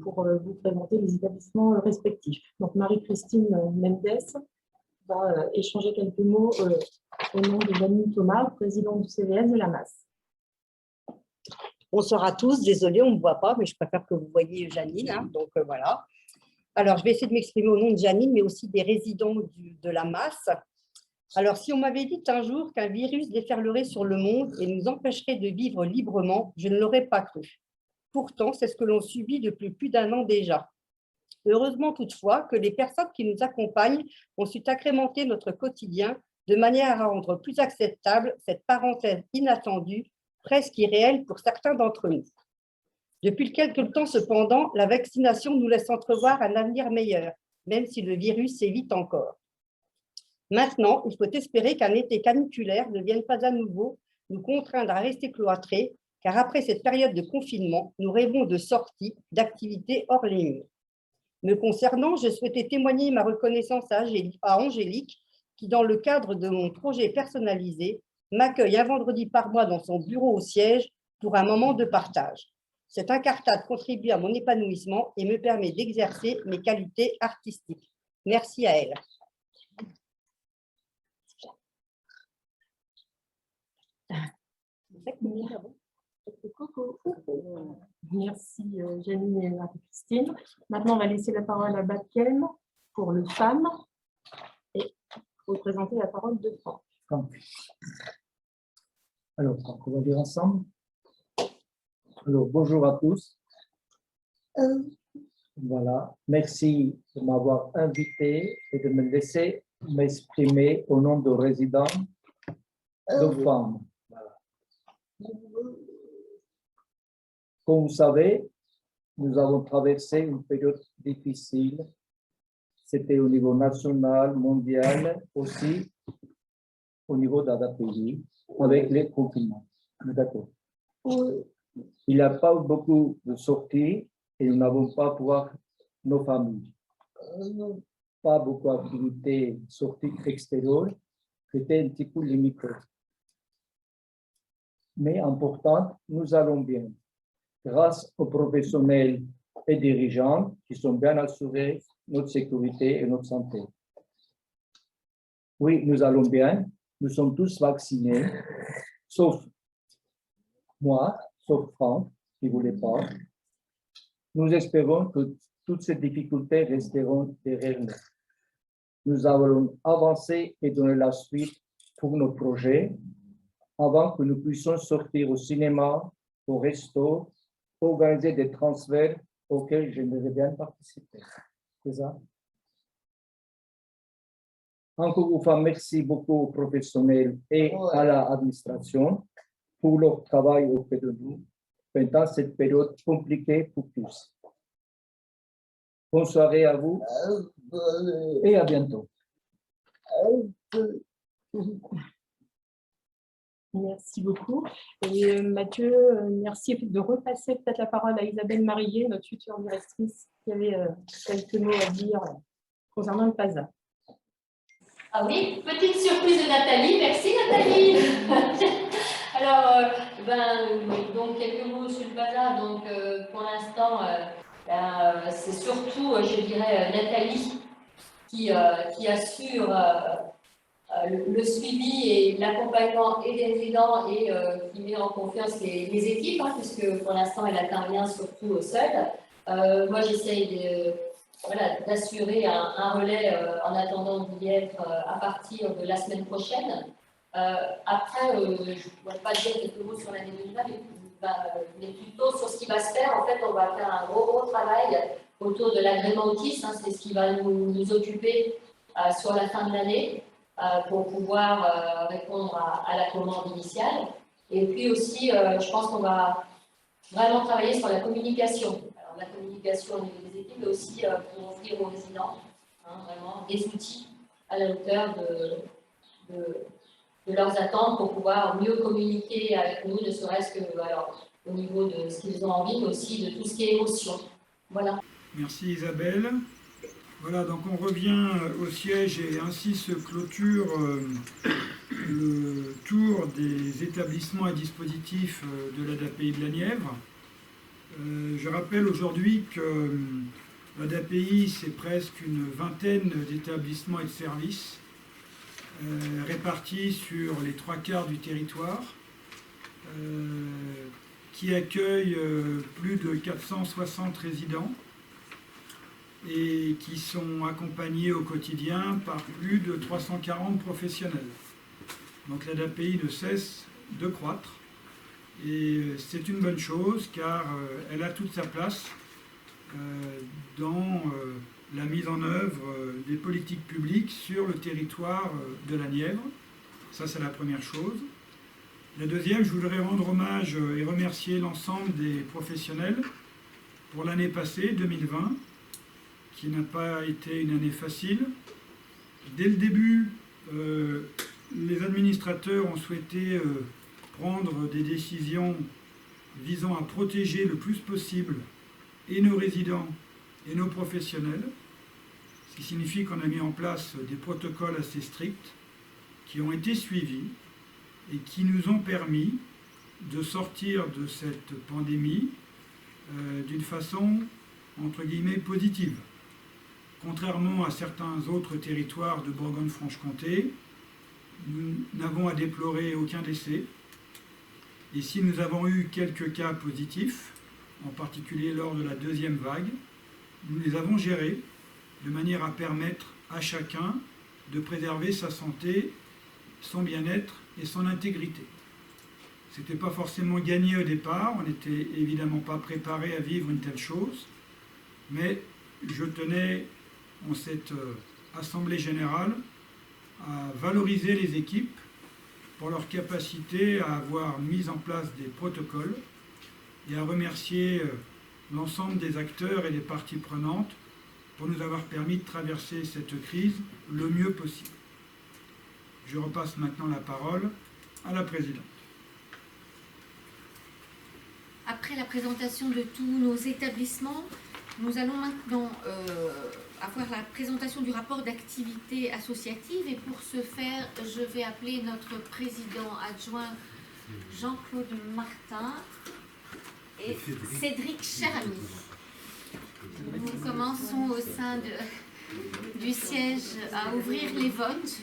pour vous présenter les établissements respectifs. Donc Marie-Christine Mendes va échanger quelques mots au nom de Janine Thomas, présidente du CVS de la Masse. Bonsoir à tous, désolée, on ne me voit pas, mais je préfère que vous voyez Janine, hein, donc voilà. Alors, je vais essayer de m'exprimer au nom de Janine, mais aussi des résidents de la Masse. Alors, si on m'avait dit un jour qu'un virus déferlerait sur le monde et nous empêcherait de vivre librement, je ne l'aurais pas cru. Pourtant, c'est ce que l'on subit depuis plus d'un an déjà. Heureusement toutefois que les personnes qui nous accompagnent ont su agrémenter notre quotidien de manière à rendre plus acceptable cette parenthèse inattendue, presque irréelle pour certains d'entre nous. Depuis quelque temps cependant, la vaccination nous laisse entrevoir un avenir meilleur, même si le virus s'évite encore. Maintenant, il faut espérer qu'un été caniculaire ne vienne pas à nouveau nous contraindre à rester cloîtrés, car après cette période de confinement, nous rêvons de sorties, d'activités hors les murs. Me concernant, je souhaitais témoigner ma reconnaissance à Angélique, qui, dans le cadre de mon projet personnalisé, m'accueille un vendredi par mois dans son bureau au siège pour un moment de partage. Cette incartade contribue à mon épanouissement et me permet d'exercer mes qualités artistiques. Merci à elle. Merci Janine et Marie-Christine. Maintenant, on va laisser la parole à Batkem pour le FAM et vous présenter la parole de Franck. Alors, on va dire ensemble. Alors, bonjour à tous. Voilà, merci de m'avoir invité et de me laisser m'exprimer au nom de résidents de femmes. Voilà. Comme vous savez, nous avons traversé une période difficile. C'était au niveau national, mondial, aussi au niveau d'un pays, avec les confinements. D'accord. Il n'y a pas beaucoup de sorties et nous n'avons pas pu voir nos familles. Pas beaucoup d'activités sorties extérieures, c'était un petit peu limité. Mais important, nous allons bien. Grâce aux professionnels et dirigeants qui sont bien assurés notre sécurité et notre santé. Oui, nous allons bien. Nous sommes tous vaccinés, sauf moi, sauf Franck, qui ne voulait pas. Nous espérons que toutes ces difficultés resteront derrière nous. Nous allons avancer et donner la suite pour nos projets avant que nous puissions sortir au cinéma, au resto, organiser des transferts auxquels j'aimerais bien participer. C'est ça? Encore une fois, merci beaucoup aux professionnels et à l'administration pour leur travail auprès de nous pendant cette période compliquée pour tous. Bonne soirée à vous et à bientôt. Merci beaucoup. Et Mathieu, merci de repasser peut-être la parole à Isabelle Marillier, notre future directrice, qui avait quelques mots à dire concernant le PASA. Ah oui, petite surprise de Nathalie. Merci Nathalie. Alors, donc quelques mots sur le PASA. Donc, pour l'instant, c'est surtout, je dirais, Nathalie qui assure le suivi et l'accompagnement et des résidents et qui met en confiance les équipes, hein, puisque pour l'instant, elle intervient surtout seule. Moi, j'essaye d'assurer un relais en attendant d'y être à partir de la semaine prochaine. Après, je ne vais pas dire quelques mots sur l'année 2020, mais plutôt sur ce qui va se faire. En fait, on va faire un gros travail autour de l'agrément autisme. Hein, c'est ce qui va nous occuper sur la fin de l'année pour pouvoir répondre à la commande initiale. Et puis aussi, je pense qu'on va vraiment travailler sur la communication. Alors, la communication au niveau des équipes, mais aussi pour offrir aux résidents vraiment des outils à la hauteur de leurs attentes pour pouvoir mieux communiquer avec nous, ne serait-ce que au niveau de ce qu'ils ont envie, mais aussi de tout ce qui est émotion. Voilà. Merci Isabelle. Voilà, donc on revient au siège et ainsi se clôture le tour des établissements et dispositifs de l'ADAPI de la Nièvre. Je rappelle aujourd'hui que l'ADAPI, c'est presque une vingtaine d'établissements et de services répartis sur les 3/4 du territoire, qui accueillent plus de 460 résidents et qui sont accompagnés au quotidien par plus de 340 professionnels. Donc l'ADAPI ne cesse de croître et c'est une bonne chose car elle a toute sa place dans la mise en œuvre des politiques publiques sur le territoire de la Nièvre. Ça, c'est la première chose. La deuxième, je voudrais rendre hommage et remercier l'ensemble des professionnels pour l'année passée, 2020, qui n'a pas été une année facile. Dès le début, les administrateurs ont souhaité prendre des décisions visant à protéger le plus possible et nos résidents et nos professionnels, ce qui signifie qu'on a mis en place des protocoles assez stricts qui ont été suivis et qui nous ont permis de sortir de cette pandémie d'une façon, entre guillemets, positive. Contrairement à certains autres territoires de Bourgogne-Franche-Comté, nous n'avons à déplorer aucun décès. Et si nous avons eu quelques cas positifs, en particulier lors de la deuxième vague, nous les avons gérés de manière à permettre à chacun de préserver sa santé, son bien-être et son intégrité. Ce n'était pas forcément gagné au départ, on n'était évidemment pas préparé à vivre une telle chose, mais je tenais en cette assemblée générale à valoriser les équipes pour leur capacité à avoir mis en place des protocoles et à remercier l'ensemble des acteurs et des parties prenantes pour nous avoir permis de traverser cette crise le mieux possible. Je repasse maintenant la parole à la présidente. Après la présentation de tous nos établissements, nous allons maintenant avoir la présentation du rapport d'activité associative et pour ce faire, je vais appeler notre président adjoint Jean-Claude Martin et Cédric Cherami. Nous commençons au sein du siège à ouvrir les votes.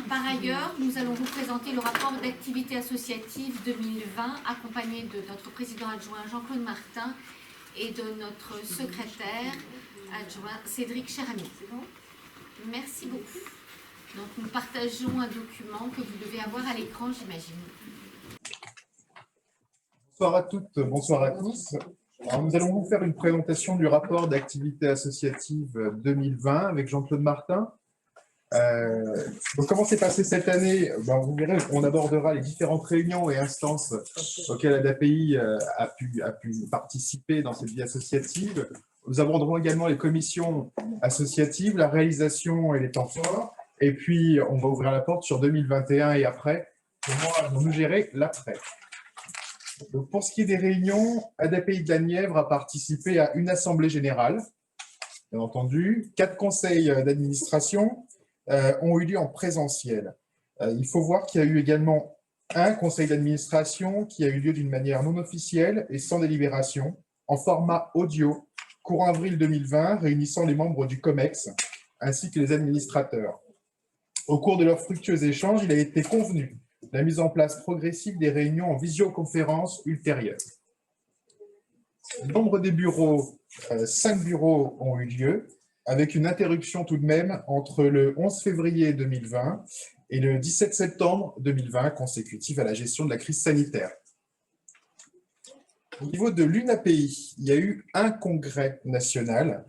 Par ailleurs, nous allons vous présenter le rapport d'activité associative 2020 accompagné de notre président adjoint Jean-Claude Martin et de notre secrétaire adjoint Cédric Cherami. Merci beaucoup. Donc nous partageons un document que vous devez avoir à l'écran, j'imagine. Bonsoir à toutes, bonsoir à tous. Alors, nous allons vous faire une présentation du rapport d'activité associative 2020 avec Jean-Claude Martin. Donc, comment s'est passé cette année? Vous verrez, on abordera les différentes réunions et instances auxquelles ADAPI a pu participer dans cette vie associative. Nous aborderons également les commissions associatives, la réalisation et les temps forts. Et puis, on va ouvrir la porte sur 2021 et après, comment nous gérer l'après. Donc, pour ce qui est des réunions, ADAPI de la Nièvre a participé à une assemblée générale, bien entendu. 4 conseils d'administration ont eu lieu en présentiel. Il faut voir qu'il y a eu également un conseil d'administration qui a eu lieu d'une manière non officielle et sans délibération, en format audio, courant avril 2020, réunissant les membres du COMEX ainsi que les administrateurs. Au cours de leurs fructueux échanges, il a été convenu de la mise en place progressive des réunions en visioconférence ultérieures. Le nombre des bureaux, 5 bureaux ont eu lieu, avec une interruption tout de même entre le 11 février 2020 et le 17 septembre 2020, consécutive à la gestion de la crise sanitaire. Au niveau de l'UNAPI, il y a eu un congrès national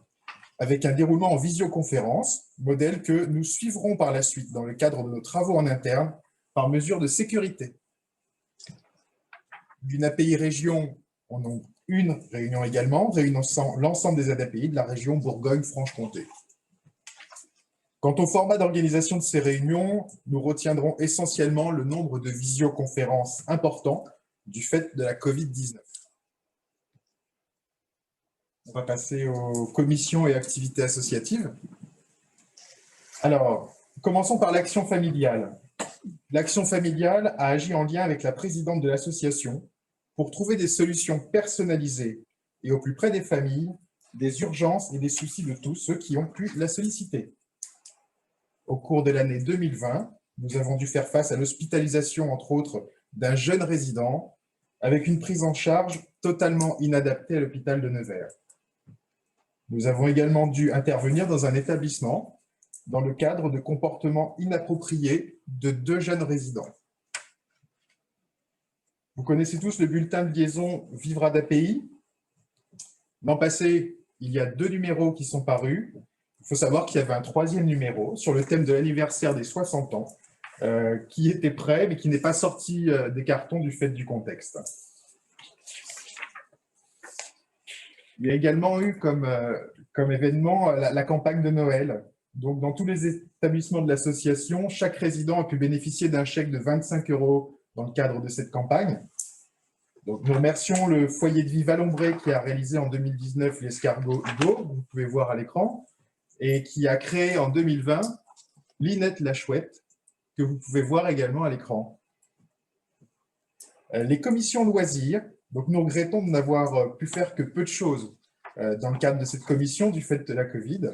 avec un déroulement en visioconférence, modèle que nous suivrons par la suite dans le cadre de nos travaux en interne par mesure de sécurité. L'UNAPI région, on a une réunion également, réunissant l'ensemble des ADAPI de la région Bourgogne-Franche-Comté. Quant au format d'organisation de ces réunions, nous retiendrons essentiellement le nombre de visioconférences importants du fait de la Covid-19. On va passer aux commissions et activités associatives. Alors, commençons par l'action familiale. L'action familiale a agi en lien avec la présidente de l'association pour trouver des solutions personnalisées et au plus près des familles, des urgences et des soucis de tous ceux qui ont pu la solliciter. Au cours de l'année 2020, nous avons dû faire face à l'hospitalisation, entre autres, d'un jeune résident avec une prise en charge totalement inadaptée à l'hôpital de Nevers. Nous avons également dû intervenir dans un établissement dans le cadre de comportements inappropriés de 2 jeunes résidents. Vous connaissez tous le bulletin de liaison Vivre ADAPI. L'an passé, il y a 2 numéros qui sont parus. Il faut savoir qu'il y avait un 3e numéro sur le thème de l'anniversaire des 60 ans qui était prêt, mais qui n'est pas sorti des cartons du fait du contexte. Il y a également eu comme événement la campagne de Noël. Donc, dans tous les établissements de l'association, chaque résident a pu bénéficier d'un chèque de 25 € dans le cadre de cette campagne. Donc, nous remercions le foyer de vie Valombré qui a réalisé en 2019 l'escargot Hugo, vous pouvez voir à l'écran, et qui a créé en 2020 Linette la Chouette, que vous pouvez voir également à l'écran. Les commissions loisirs, donc nous regrettons de n'avoir pu faire que peu de choses dans le cadre de cette commission du fait de la Covid.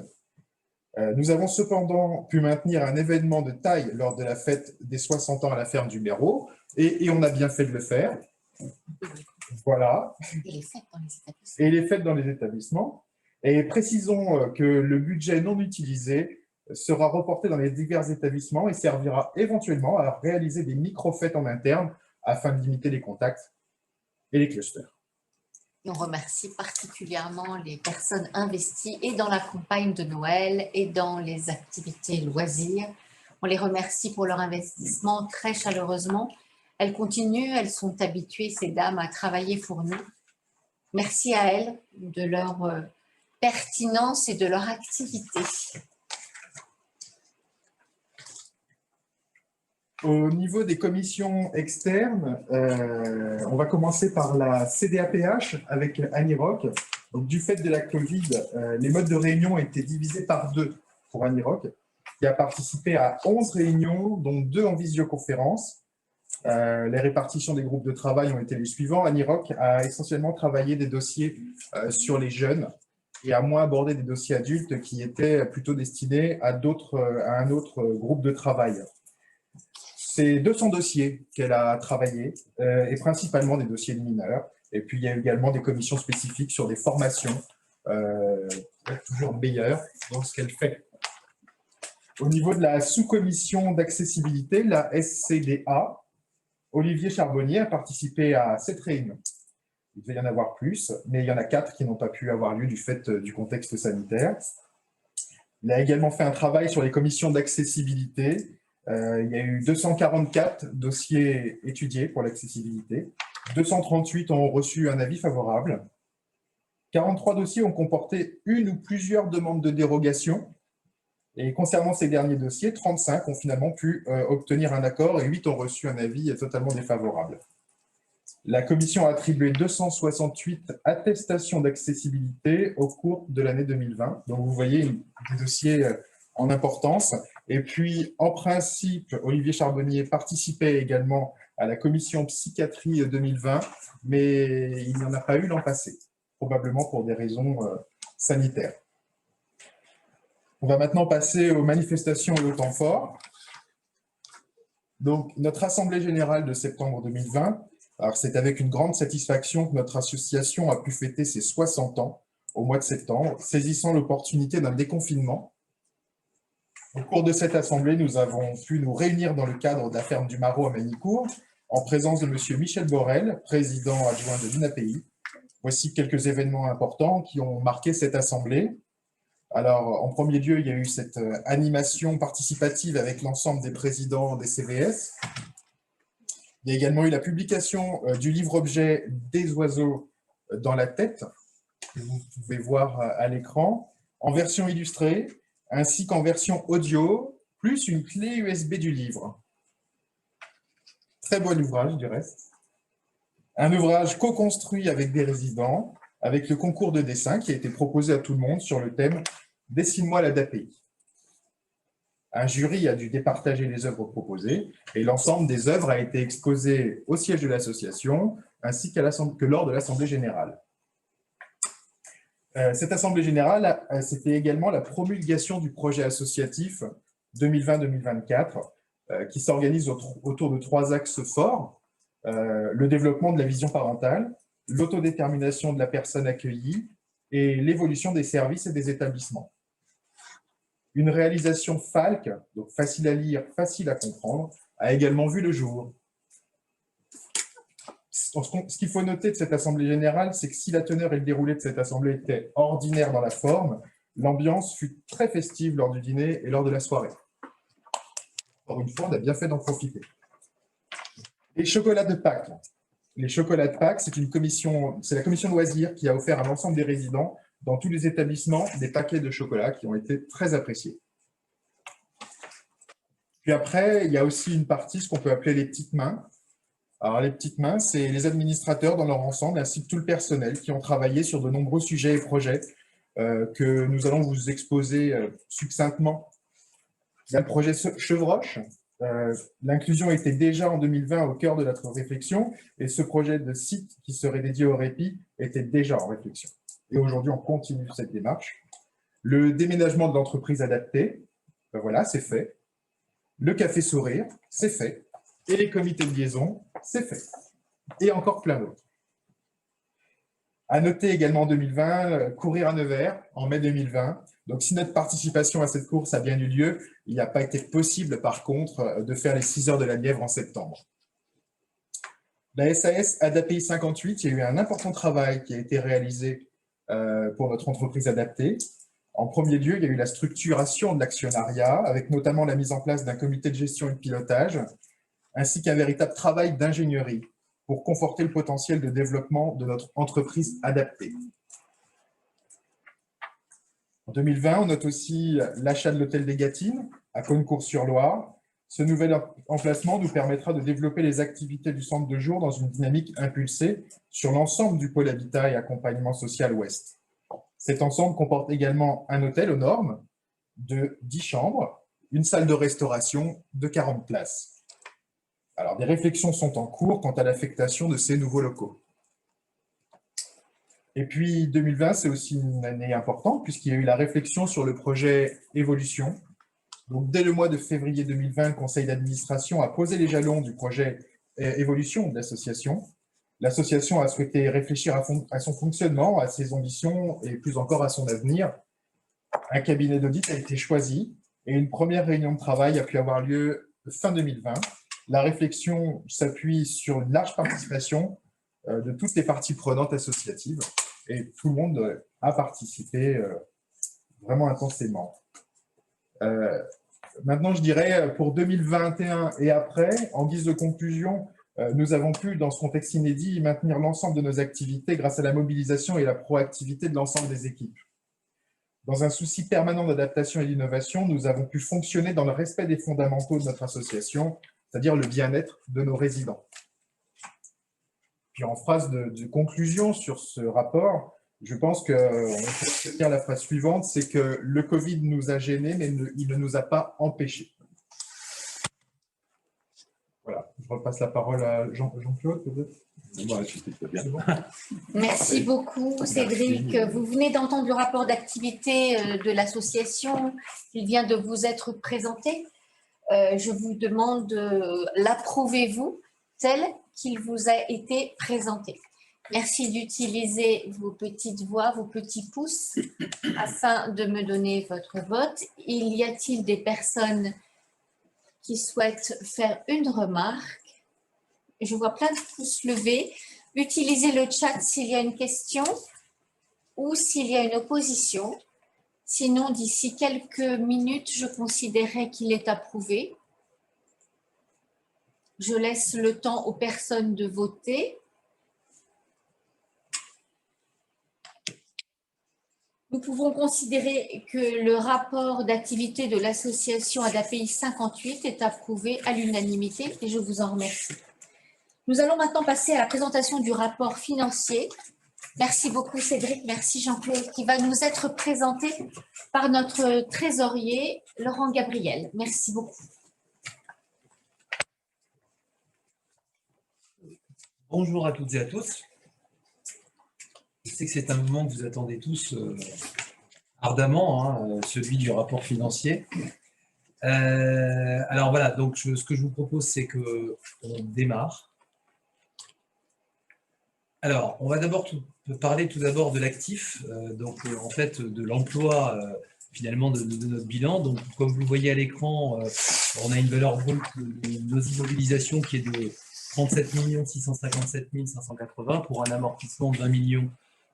Nous avons cependant pu maintenir un événement de taille lors de la fête des 60 ans à la ferme du Méraud, et on a bien fait de le faire. Voilà. Et les fêtes dans les établissements. Et précisons que le budget non utilisé sera reporté dans les divers établissements et servira éventuellement à réaliser des micro-fêtes en interne afin de limiter les contacts et les clusters. On remercie particulièrement les personnes investies et dans la campagne de Noël et dans les activités loisirs. On les remercie pour leur investissement très chaleureusement. Elles continuent, elles sont habituées, ces dames, à travailler pour nous. Merci à elles de leur pertinence et de leur activité. Au niveau des commissions externes, on va commencer par la CDAPH avec Annie Rock. Donc, du fait de la Covid, les modes de réunion ont été divisés par 2 pour Annie Rock, qui a participé à 11 réunions, dont 2 en visioconférence. Les répartitions des groupes de travail ont été les suivants. Annie Rock a essentiellement travaillé des dossiers sur les jeunes et a moins abordé des dossiers adultes qui étaient plutôt destinés à un autre groupe de travail. C'est 200 dossiers qu'elle a travaillé, et principalement des dossiers de mineurs. Et puis, il y a également des commissions spécifiques sur des formations, toujours meilleures dans ce qu'elle fait. Au niveau de la sous-commission d'accessibilité, la SCDA, Olivier Charbonnier a participé à 7 réunions. Il devait y en avoir plus, mais il y en a 4 qui n'ont pas pu avoir lieu du fait du contexte sanitaire. Il a également fait un travail sur les commissions d'accessibilité. Il y a eu 244 dossiers étudiés pour l'accessibilité. 238 ont reçu un avis favorable. 43 dossiers ont comporté une ou plusieurs demandes de dérogation. Et concernant ces derniers dossiers, 35 ont finalement pu obtenir un accord et 8 ont reçu un avis totalement défavorable. La commission a attribué 268 attestations d'accessibilité au cours de l'année 2020. Donc, vous voyez des dossiers en importance. Et puis, en principe, Olivier Charbonnier participait également à la commission psychiatrie 2020, mais il n'y en a pas eu l'an passé, probablement pour des raisons sanitaires. On va maintenant passer aux manifestations et au temps fort. Donc, notre Assemblée générale de septembre 2020, alors c'est avec une grande satisfaction que notre association a pu fêter ses 60 ans au mois de septembre, saisissant l'opportunité d'un déconfinement. Au cours de cette assemblée, nous avons pu nous réunir dans le cadre de la ferme du Marot à Magnicourt, en présence de M. Michel Borel, président adjoint de l'UNAPI. Voici quelques événements importants qui ont marqué cette assemblée. Alors, en premier lieu, il y a eu cette animation participative avec l'ensemble des présidents des CVS. Il y a également eu la publication du livre-objet des oiseaux dans la tête, que vous pouvez voir à l'écran, en version illustrée, ainsi qu'en version audio, plus une clé USB du livre. Très bon ouvrage du reste. Un ouvrage co-construit avec des résidents, avec le concours de dessin qui a été proposé à tout le monde sur le thème « Dessine-moi la DAPI ». Un jury a dû départager les œuvres proposées et l'ensemble des œuvres a été exposé au siège de l'association ainsi que lors de l'Assemblée générale. Cette Assemblée générale, c'était également la promulgation du projet associatif 2020-2024 qui s'organise autour de 3 axes forts, le développement de la vision parentale, l'autodétermination de la personne accueillie et l'évolution des services et des établissements. Une réalisation FALC, donc facile à lire, facile à comprendre, a également vu le jour. Ce qu'il faut noter de cette Assemblée générale, c'est que si la teneur et le déroulé de cette Assemblée étaient ordinaires dans la forme, l'ambiance fut très festive lors du dîner et lors de la soirée. Encore une fois, on a bien fait d'en profiter. Les chocolats de Pâques. Les chocolats de Pâques, c'est la commission loisirs qui a offert à l'ensemble des résidents dans tous les établissements des paquets de chocolat qui ont été très appréciés. Puis après, il y a aussi une partie, ce qu'on peut appeler les petites mains. Alors, les petites mains, c'est les administrateurs dans leur ensemble, ainsi que tout le personnel qui ont travaillé sur de nombreux sujets et projets que nous allons vous exposer succinctement. Il y a le projet Chevroche. L'inclusion était déjà en 2020 au cœur de notre réflexion et ce projet de site qui serait dédié au répit était déjà en réflexion. Et aujourd'hui, on continue cette démarche. Le déménagement de l'entreprise adaptée, ben voilà, c'est fait. Le café sourire, c'est fait. Et les comités de liaison, c'est fait. Et encore plein d'autres. À noter également en 2020, courir à Nevers en mai 2020. Donc, si notre participation à cette course a bien eu lieu, il n'a pas été possible, par contre, de faire les 6 heures de la Nièvre en septembre. La SAS ADAPI 58, il y a eu un important travail qui a été réalisé pour notre entreprise adaptée. En premier lieu, il y a eu la structuration de l'actionnariat, avec notamment la mise en place d'un comité de gestion et de pilotage, ainsi qu'un véritable travail d'ingénierie pour conforter le potentiel de développement de notre entreprise adaptée. En 2020, on note aussi l'achat de l'hôtel des Gâtines à Caunecourt-sur-Loire. Ce nouvel emplacement nous permettra de développer les activités du centre de jour dans une dynamique impulsée sur l'ensemble du pôle habitat et accompagnement social ouest. Cet ensemble comporte également un hôtel aux normes de 10 chambres, une salle de restauration de 40 places. Alors, des réflexions sont en cours quant à l'affectation de ces nouveaux locaux. Et puis, 2020, c'est aussi une année importante puisqu'il y a eu la réflexion sur le projet Évolution. Donc, dès le mois de février 2020, le conseil d'administration a posé les jalons du projet Évolution de l'association. L'association a souhaité réfléchir à son fonctionnement, à ses ambitions et plus encore à son avenir. Un cabinet d'audit a été choisi et une première réunion de travail a pu avoir lieu fin 2020. La réflexion s'appuie sur une large participation de toutes les parties prenantes associatives et tout le monde a participé vraiment intensément. Maintenant, je dirais, pour 2021 et après, en guise de conclusion, nous avons pu, dans ce contexte inédit, maintenir l'ensemble de nos activités grâce à la mobilisation et la proactivité de l'ensemble des équipes. Dans un souci permanent d'adaptation et d'innovation, nous avons pu fonctionner dans le respect des fondamentaux de notre association, c'est-à-dire le bien-être de nos résidents. Puis en phrase de conclusion sur ce rapport, je pense qu'on peut dire la phrase suivante, c'est que le Covid nous a gênés, mais il ne nous a pas empêchés. Voilà, je repasse la parole à Jean-Claude, peut-être. Merci beaucoup, Cédric. Vous venez d'entendre le rapport d'activité de l'association. Il vient de vous être présenté. Je vous demande, l'approuvez-vous tel qu'il vous a été présenté? Merci d'utiliser vos petites voix, vos petits pouces afin de me donner votre vote. Y a-t-il des personnes qui souhaitent faire une remarque? Je vois plein de pouces levés. Utilisez le chat s'il y a une question ou s'il y a une opposition. Sinon, d'ici quelques minutes, je considérerai qu'il est approuvé. Je laisse le temps aux personnes de voter. Nous pouvons considérer que le rapport d'activité de l'association ADAPI 58 est approuvé à l'unanimité et je vous en remercie. Nous allons maintenant passer à la présentation du rapport financier. Merci beaucoup Cédric, merci Jean-Claude, qui va nous être présenté par notre trésorier Laurent Gabriel. Merci beaucoup. Bonjour à toutes et à tous. Je sais que c'est un moment que vous attendez tous ardemment, hein, celui du rapport financier. Alors voilà, donc ce que je vous propose, c'est qu'on démarre. Alors, on va d'abord parler tout d'abord de l'actif, donc en fait de l'emploi finalement de notre bilan. Donc comme vous le voyez à l'écran, on a une valeur brute de nos immobilisations qui est de 37 657 580 pour un amortissement de 20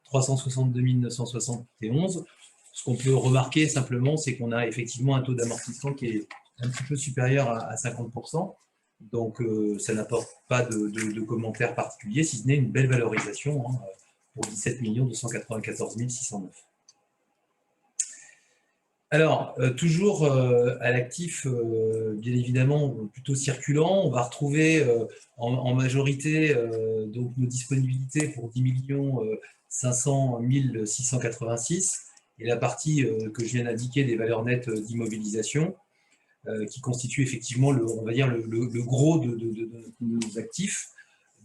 362 971. Ce qu'on peut remarquer simplement, c'est qu'on a effectivement un taux d'amortissement qui est un petit peu supérieur à 50%. Donc, ça n'apporte pas de commentaires particuliers, si ce n'est une belle valorisation hein, pour 17 294 609. Alors, toujours à l'actif, bien évidemment, plutôt circulant, on va retrouver en majorité donc nos disponibilités pour 10 500 686 et la partie que je viens d'indiquer des valeurs nettes d'immobilisation qui constitue effectivement, on va dire, le gros de nos actifs,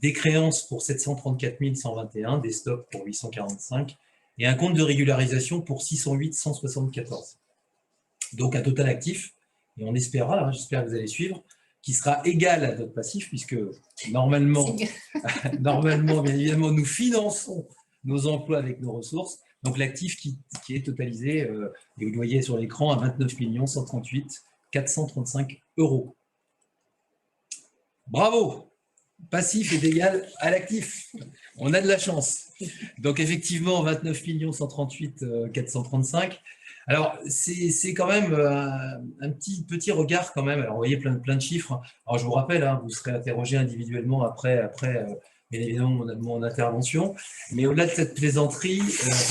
des créances pour 734 121, des stocks pour 845 et un compte de régularisation pour 608 174. Donc un total actif, et on espérera, hein, j'espère que vous allez suivre, qui sera égal à notre passif, puisque normalement, bien évidemment, nous finançons nos emplois avec nos ressources. Donc l'actif qui est totalisé, et vous le voyez sur l'écran, à 29 138 435 €. Bravo! Passif est égal à l'actif. On a de la chance. Donc effectivement, 29 138 435. Alors, c'est quand même un petit regard quand même. Alors, vous voyez plein de chiffres. Alors, je vous rappelle, hein, vous serez interrogé individuellement après bien évidemment, mon intervention. Mais au-delà de cette plaisanterie,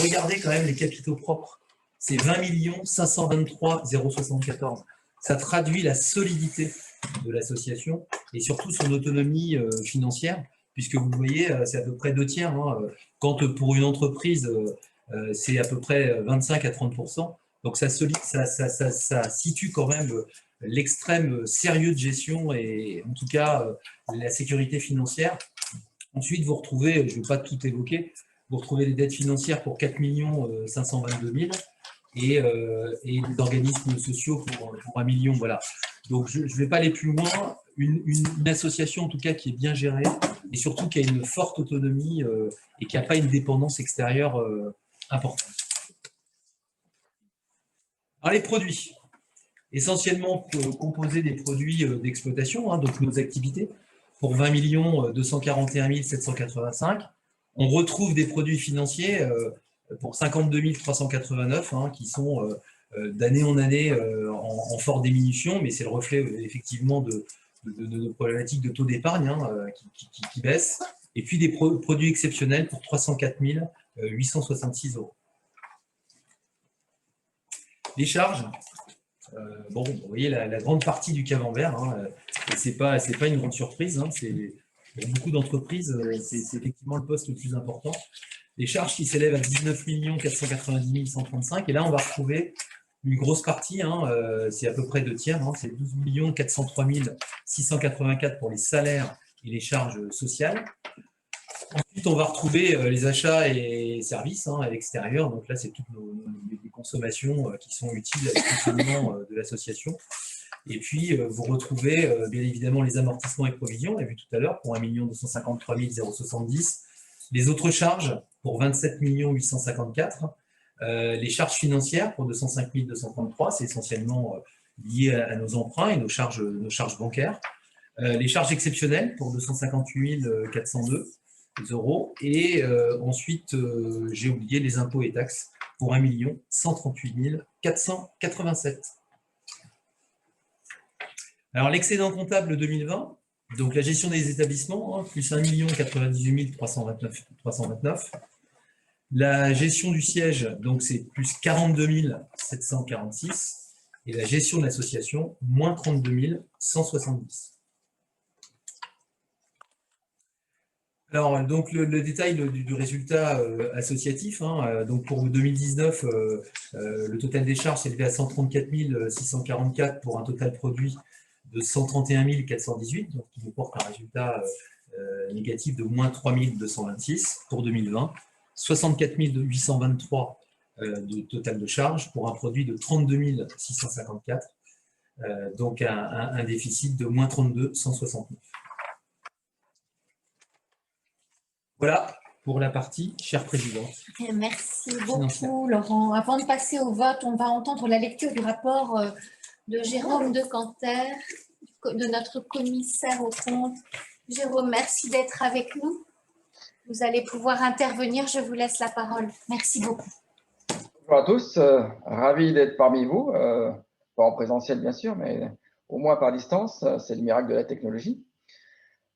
regardez quand même les capitaux propres. C'est 20 523 074. Ça traduit la solidité de l'association et surtout son autonomie financière, puisque vous voyez, c'est à peu près 2/3. Hein, quand pour une entreprise, c'est à peu près 25 à 30%. Donc, ça situe quand même l'extrême sérieux de gestion et en tout cas la sécurité financière. Ensuite, vous retrouvez, je ne vais pas tout évoquer, vous retrouvez les dettes financières pour 4 522 000 et des organismes sociaux pour 1 million. Voilà. Donc, je ne vais pas aller plus loin. Une association, en tout cas, qui est bien gérée et surtout qui a une forte autonomie et qui n'a pas une dépendance extérieure importante. Alors, les produits, essentiellement composés des produits d'exploitation, hein, donc nos activités, pour 20 241 785. On retrouve des produits financiers pour 52 389, hein, qui sont d'année en année en forte diminution, mais c'est le reflet effectivement de nos problématiques de taux d'épargne qui baissent, et puis des produits exceptionnels pour 304 866 €. Les charges, bon, vous voyez la grande partie du camembert, c'est pas une grande surprise, pour beaucoup d'entreprises, c'est effectivement le poste le plus important. Les charges qui s'élèvent à 19 490 135, et là on va retrouver une grosse partie, c'est à peu près 2 tiers, c'est 12 403 684 pour les salaires et les charges sociales. Ensuite, on va retrouver les achats et services à l'extérieur. Donc là, c'est toutes les consommations qui sont utiles à fonctionnement de l'association. Et puis, vous retrouvez bien évidemment les amortissements et provisions, on l'a vu tout à l'heure, pour 1 253 070. Les autres charges pour 27 854. Les charges financières pour 205 233, c'est essentiellement lié à nos emprunts et nos charges bancaires. Les charges exceptionnelles pour 258 402 €. Et ensuite, j'ai oublié les impôts et taxes pour 1 138 487. Alors, l'excédent comptable 2020, donc la gestion des établissements, plus 1 98 329. La gestion du siège, donc c'est plus 42 746. Et la gestion de l'association, moins 32 170. Alors, donc le détail du résultat associatif, donc pour 2019, le total des charges s'est élevé à 134 644 pour un total produit de 131 418, donc qui nous porte un résultat négatif de moins 3 226 pour 2020, 64 823 de total de charges pour un produit de 32 654, donc un déficit de moins 32 169. Voilà pour la partie, chère présidente. Merci beaucoup, Laurent. Avant de passer au vote, on va entendre la lecture du rapport de Jérôme Decanter, de notre commissaire aux comptes. Jérôme, merci d'être avec nous. Vous allez pouvoir intervenir. Je vous laisse la parole. Merci beaucoup. Bonjour à tous. Ravi d'être parmi vous. Pas en présentiel, bien sûr, mais au moins par distance. C'est le miracle de la technologie.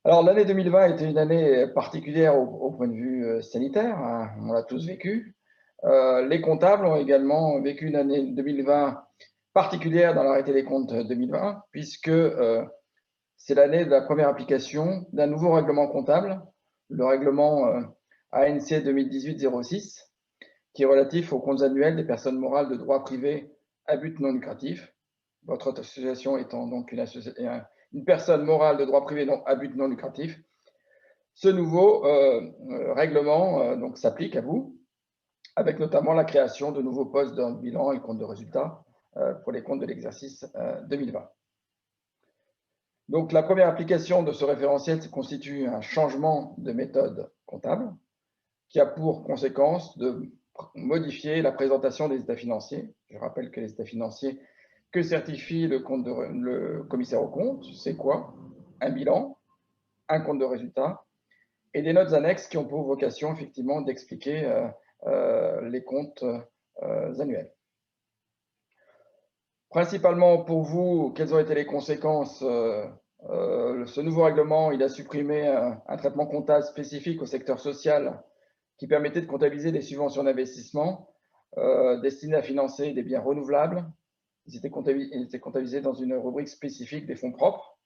Alors, l'année 2020 a été une année particulière au point de vue sanitaire, on l'a tous vécu. Les comptables ont également vécu une année 2020 particulière dans l'arrêté des comptes 2020, puisque c'est l'année de la première application d'un nouveau règlement comptable, le règlement ANC 2018-06, qui est relatif aux comptes annuels des personnes morales de droit privé à but non lucratif. Votre association étant donc une personne morale de droit privé à but non lucratif. Ce nouveau règlement donc s'applique à vous, avec notamment la création de nouveaux postes dans le bilan et compte de résultats pour les comptes de l'exercice 2020. Donc, la première application de ce référentiel constitue un changement de méthode comptable qui a pour conséquence de modifier la présentation des états financiers. Je rappelle que les états financiers que certifie le commissaire aux comptes, c'est quoi? Un bilan, un compte de résultat et des notes annexes qui ont pour vocation effectivement d'expliquer les comptes annuels. Principalement pour vous, quelles ont été les conséquences? Ce nouveau règlement, il a supprimé un traitement comptable spécifique au secteur social qui permettait de comptabiliser des subventions d'investissement destinées à financer des biens renouvelables. Ils étaient comptabilisés dans une rubrique spécifique des fonds propres.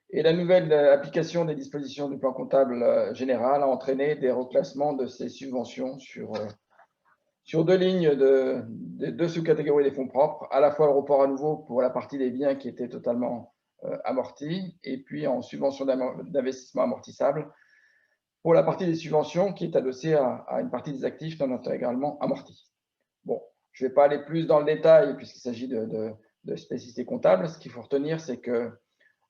Et la nouvelle application des dispositions du plan comptable général a entraîné des reclassements de ces subventions sur deux lignes de deux sous-catégories des fonds propres, à la fois le report à nouveau pour la partie des biens qui étaient totalement amortis, et puis en subvention d'investissement amortissable pour la partie des subventions qui est adossée à une partie des actifs non intégralement amortis. Bon, je ne vais pas aller plus dans le détail puisqu'il s'agit de spécificités comptables. Ce qu'il faut retenir, c'est que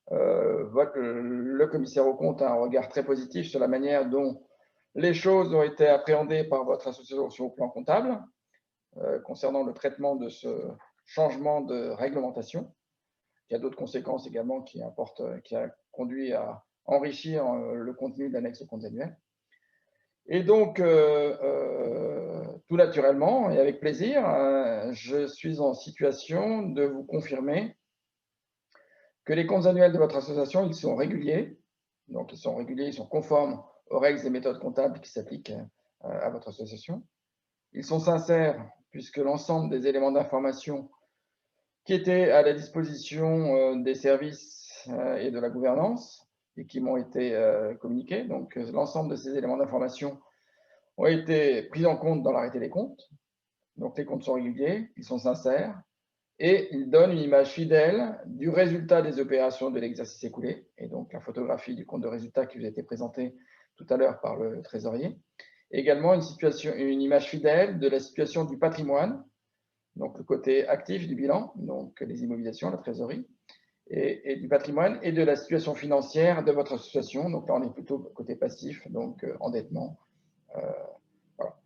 le commissaire aux comptes a un regard très positif sur la manière dont les choses ont été appréhendées par votre association au plan comptable concernant le traitement de ce changement de réglementation. Il y a d'autres conséquences également qui a conduit à enrichir le contenu de l'annexe au compte annuel. Et donc, tout naturellement et avec plaisir, je suis en situation de vous confirmer que les comptes annuels de votre association, ils sont réguliers. Donc, ils sont réguliers, ils sont conformes aux règles et méthodes comptables qui s'appliquent à votre association. Ils sont sincères, puisque l'ensemble des éléments d'information qui étaient à la disposition des services et de la gouvernance et qui m'ont été communiqués, donc l'ensemble de ces éléments d'information ont été pris en compte dans l'arrêté des comptes. Donc, les comptes sont réguliers, ils sont sincères, et il donne une image fidèle du résultat des opérations de l'exercice écoulé, et donc la photographie du compte de résultat qui vous a été présentée tout à l'heure par le trésorier. Également une image fidèle de la situation du patrimoine, donc le côté actif du bilan, donc les immobilisations, la trésorerie, et du patrimoine, et de la situation financière de votre association. Donc là, on est plutôt côté passif, donc endettement. Voilà.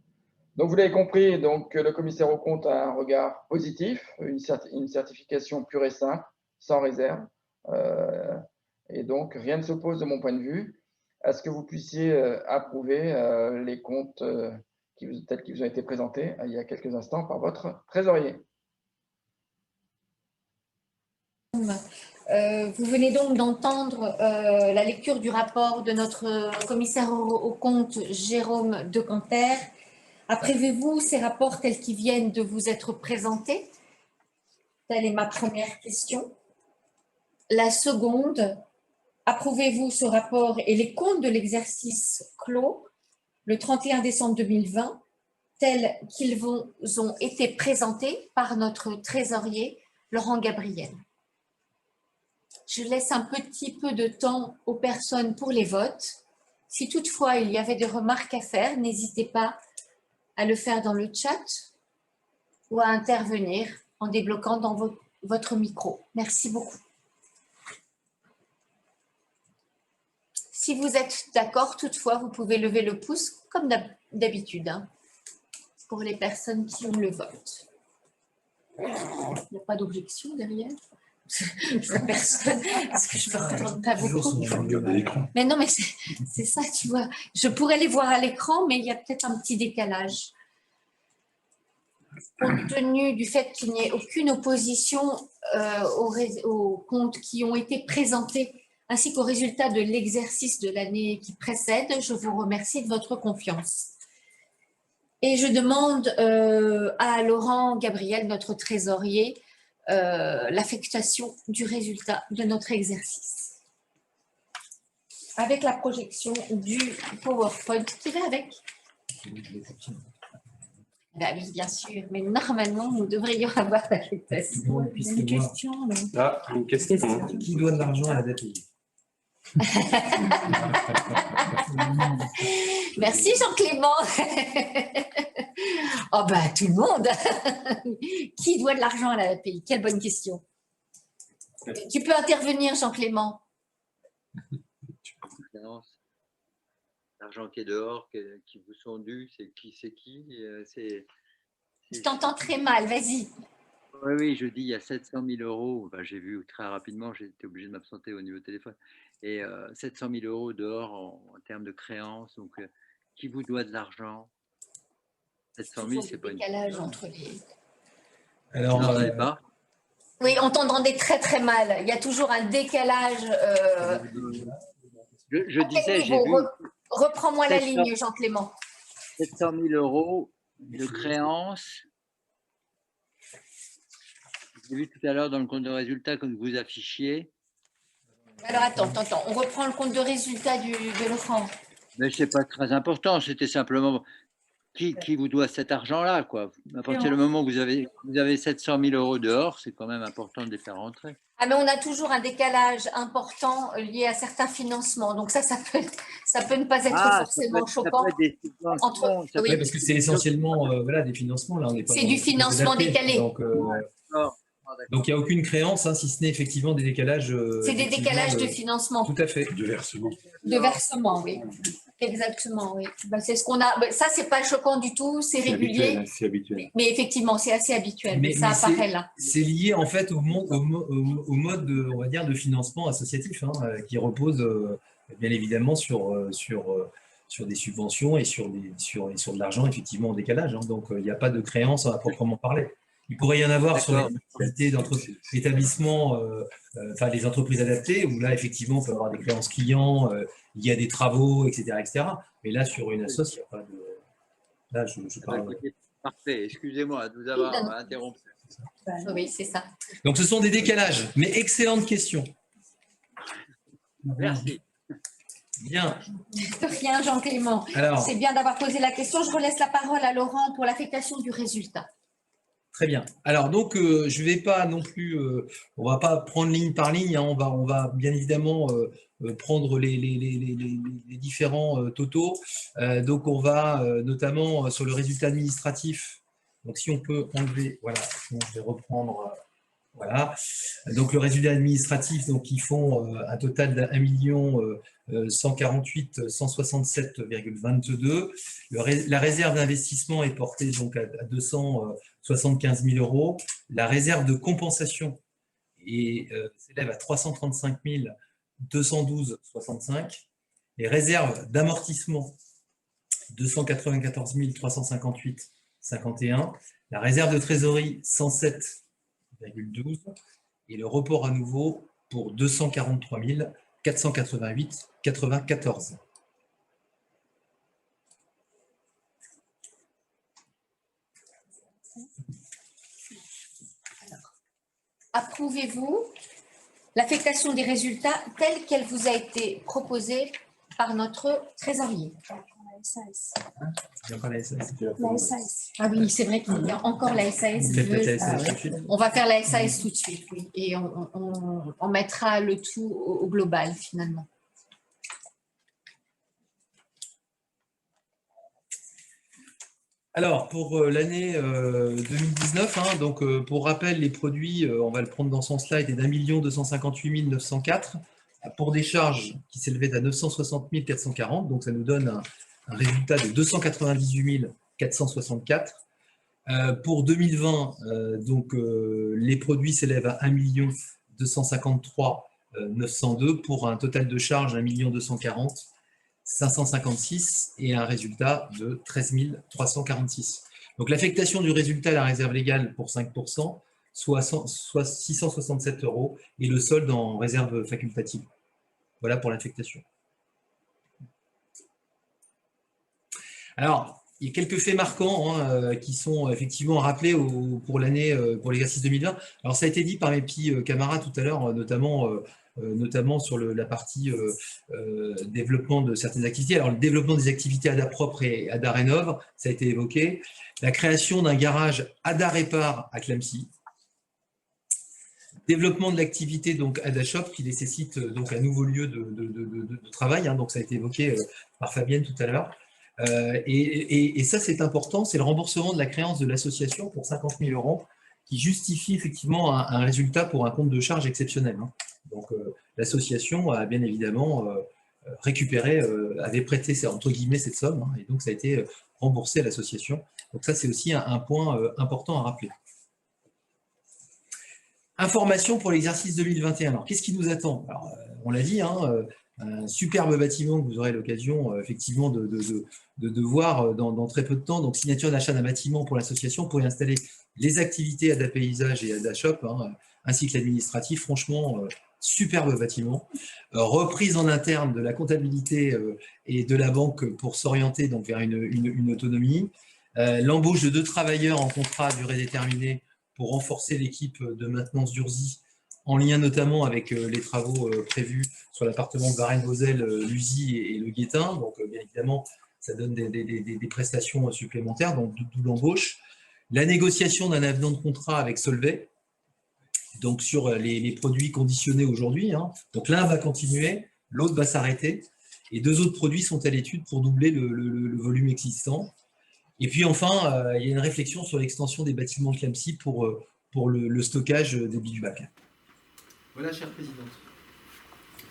Donc, vous l'avez compris, donc, le commissaire aux comptes a un regard positif, une certification pure et simple, sans réserve. Et donc, rien ne s'oppose de mon point de vue à ce que vous puissiez approuver les comptes tels qu'ils vous ont été présentés il y a quelques instants par votre trésorier. Vous venez donc d'entendre la lecture du rapport de notre commissaire aux comptes, Jérôme Decanter. Approuvez-vous ces rapports tels qu'ils viennent de vous être présentés? Telle est ma première question. La seconde, approuvez-vous ce rapport et les comptes de l'exercice clos le 31 décembre 2020 tels qu'ils vous ont été présentés par notre trésorier, Laurent Gabriel? Je laisse un petit peu de temps aux personnes pour les votes. Si toutefois il y avait des remarques à faire, n'hésitez pas à le faire dans le chat ou à intervenir en débloquant dans votre micro. Merci beaucoup. Si vous êtes d'accord, toutefois, vous pouvez lever le pouce comme d'habitude pour les personnes qui ont le vote. Il n'y a pas d'objection derrière? Je vois personne, parce que je ne me retourne pas beaucoup. Mais non, mais c'est ça, tu vois. Je pourrais les voir à l'écran, mais il y a peut-être un petit décalage. Compte tenu du fait qu'il n'y ait aucune opposition aux comptes qui ont été présentés, ainsi qu'aux résultats de l'exercice de l'année qui précède, je vous remercie de votre confiance. Et je demande à Laurent Gabriel, notre trésorier, l'affectation du résultat de notre exercice. Avec la projection du PowerPoint qui va avec. Ben oui, bien sûr, mais normalement, nous devrions avoir l'affectation. Une question. Ah, une question. Qui doit de l'argent à la DPI? Merci Jean-Clément. Oh ben tout le monde. Qui doit de l'argent à la API? Quelle bonne question. Tu peux intervenir Jean-Clément. L'argent qui est dehors, qui vous sont dus, c'est qui? Je t'entends très mal, vas-y. Oui, je dis il y a 700 000 euros. Ben, j'ai vu très rapidement, j'ai été obligé de m'absenter au niveau téléphone. Et 700 000 euros dehors en termes de créances. Donc, qui vous doit de l'argent? 700 000, c'est pas une décalage entre les. Alors, vous n'entendez pas? Oui, on t'entendait très très mal. Il y a toujours un décalage. Je disais, j'ai vu. Reprends-moi la ligne, Jean-Clément. 700 000 euros de créances. J'ai vu tout à l'heure dans le compte de résultat que vous affichiez. Alors attends, on reprend le compte de résultat de l'offrande. Mais ce n'est pas très important, c'était simplement qui vous doit cet argent-là, quoi. À partir du moment où vous avez 700 000 euros dehors, c'est quand même important de les faire rentrer. Ah, mais on a toujours un décalage important lié à certains financements. Donc ça peut ne pas être forcément choquant. Oui, parce que c'est essentiellement des financements. Là, c'est du financement décalé. Donc, il n'y a aucune créance, si ce n'est effectivement des décalages. C'est des décalages de financement. Tout à fait. De versement. De versement, oui. Exactement, oui. C'est ce qu'on a. Ça, c'est pas choquant du tout, c'est régulier. C'est habituel. Mais effectivement, c'est assez habituel. Mais ça apparaît là. C'est lié en fait au mode, on va dire, de financement associatif, qui repose bien évidemment sur sur des subventions et sur de l'argent effectivement en décalage. Donc, il n'y a pas de créance à proprement parler. Il pourrait y en avoir sur les activités d'établissements, enfin les entreprises adaptées, où là, effectivement, on peut avoir des créances clients, il y a des travaux, etc., etc. Mais là, sur une assoce, il n'y a pas de... Là, je parle... Parfait, excusez-moi de vous avoir interrompu. Oui, c'est ça. Donc, ce sont des décalages, mais excellente question. Merci. Bien. De rien, Jean-Clément. C'est bien d'avoir posé la question. Je relaisse la parole à Laurent pour l'affectation du résultat. Très bien. Alors, donc, je ne vais pas non plus, on ne va pas prendre ligne par ligne, hein, on va bien évidemment prendre les différents totaux. Donc, on va notamment sur le résultat administratif. Donc, si on peut enlever, voilà, je vais reprendre, voilà. Donc, le résultat administratif, donc, ils font un total de 1 148 167,22. La réserve d'investissement est portée donc à 275 000 euros. La réserve de compensation s'élève à 335 212,65. Les réserves d'amortissement, 294 358,51. La réserve de trésorerie, 107,12. Et le report à nouveau pour 243 488,94. Approuvez-vous l'affectation des résultats telle qu'elle vous a été proposée par notre trésorier? Ah oui, c'est vrai qu'il y a encore la SAS. On va faire la SAS tout de suite, oui. Et on mettra le tout au global, finalement. Alors, pour l'année 2019, hein, donc, pour rappel, les produits, on va le prendre dans son slide, est d'1 258 904 pour des charges qui s'élevaient à 960 440. Donc, ça nous donne un résultat de 298 464. Pour 2020, donc, les produits s'élèvent à 1 253 902 pour un total de charges 1 240 556 et un résultat de 13 346. Donc l'affectation du résultat à la réserve légale pour 5%, soit 667 euros, et le solde en réserve facultative. Voilà pour l'affectation. Alors, il y a quelques faits marquants hein, qui sont effectivement rappelés pour l'année, pour l'exercice 2020. Alors, ça a été dit par mes petits camarades tout à l'heure, notamment sur la partie développement de certaines activités. Alors, le développement des activités ADA propre et ADA Rénov, ça a été évoqué. La création d'un garage ADA Répar à Clamecy. Développement de l'activité donc ADA Shop qui nécessite donc un nouveau lieu de travail. Hein, donc, ça a été évoqué par Fabienne tout à l'heure. Et ça, c'est important, c'est le remboursement de la créance de l'association pour 50 000 euros qui justifie effectivement un résultat pour un compte de charge exceptionnel. Hein. Donc, l'association a bien évidemment récupéré, avait prêté, entre guillemets, cette somme, hein, et donc ça a été remboursé à l'association. Donc ça, c'est aussi un point important à rappeler. Information pour l'exercice 2021. Alors, qu'est-ce qui nous attend? Alors, on l'a dit, hein, un superbe bâtiment que vous aurez l'occasion effectivement de voir dans très peu de temps. Donc, signature d'achat d'un bâtiment pour l'association pour y installer les activités ADA Paysage et ADA Shop, hein, ainsi que l'administratif. Franchement, superbe bâtiment. Reprise en interne de la comptabilité et de la banque pour s'orienter donc vers une autonomie. L'embauche de 2 travailleurs en contrat à durée déterminée pour renforcer l'équipe de maintenance d'Ursy, en lien notamment avec les travaux prévus sur l'appartement de Varennes-Vauzelles, l'Uzy et le Guettin. Donc, bien évidemment, ça donne des prestations supplémentaires, donc d'où l'embauche. La négociation d'un avenant de contrat avec Solvay, donc sur les produits conditionnés aujourd'hui. Hein. Donc, l'un va continuer, l'autre va s'arrêter, et 2 autres produits sont à l'étude pour doubler le volume existant. Et puis, enfin, il y a une réflexion sur l'extension des bâtiments de Clamecy pour le stockage des billes du bac. Voilà, chère présidente.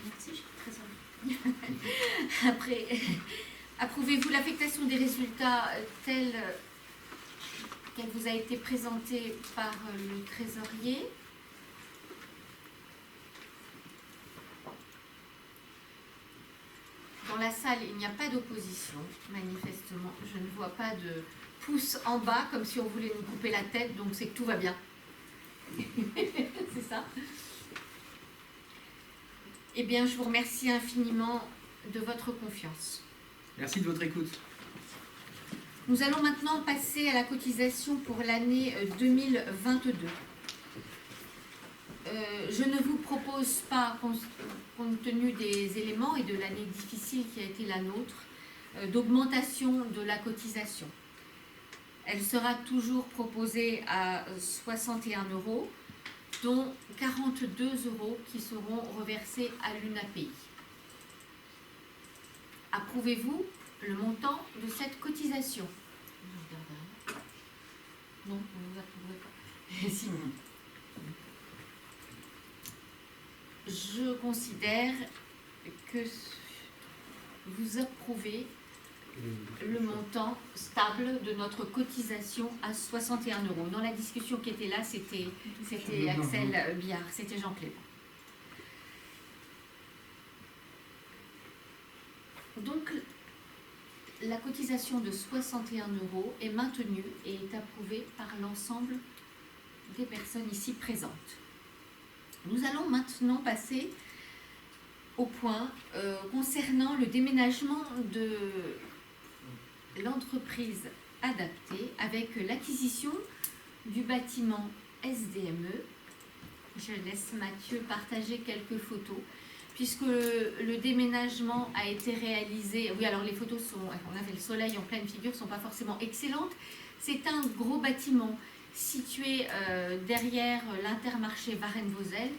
Merci, je suis très heureuse. Après, approuvez-vous l'affectation des résultats tels qu'elle vous a été présentée par le trésorier? Dans la salle, il n'y a pas d'opposition, manifestement. Je ne vois pas de pouce en bas, comme si on voulait nous couper la tête, donc c'est que tout va bien. C'est ça. Eh bien, je vous remercie infiniment de votre confiance. Merci de votre écoute. Nous allons maintenant passer à la cotisation pour l'année 2022. Je ne vous propose pas, compte tenu des éléments et de l'année difficile qui a été la nôtre, d'augmentation de la cotisation. Elle sera toujours proposée à 61 €, dont 42 € qui seront reversés à l'UNAPI. Approuvez-vous le montant de cette cotisation? Non, vous ne l'approuverez pas. Si. Je considère que vous approuvez le montant stable de notre cotisation à 61 €. Dans la discussion qui était là, c'était Axel Biard, c'était Jean Clément. Donc, la cotisation de 61 € est maintenue et est approuvée par l'ensemble des personnes ici présentes. Nous allons maintenant passer au point concernant le déménagement de l'entreprise adaptée avec l'acquisition du bâtiment SDME. Je laisse Mathieu partager quelques photos puisque le déménagement a été réalisé. Oui, alors les photos sont, on avait le soleil en pleine figure, ne sont pas forcément excellentes. C'est un gros bâtiment situé derrière l'Intermarché Varennes-Vauzelles,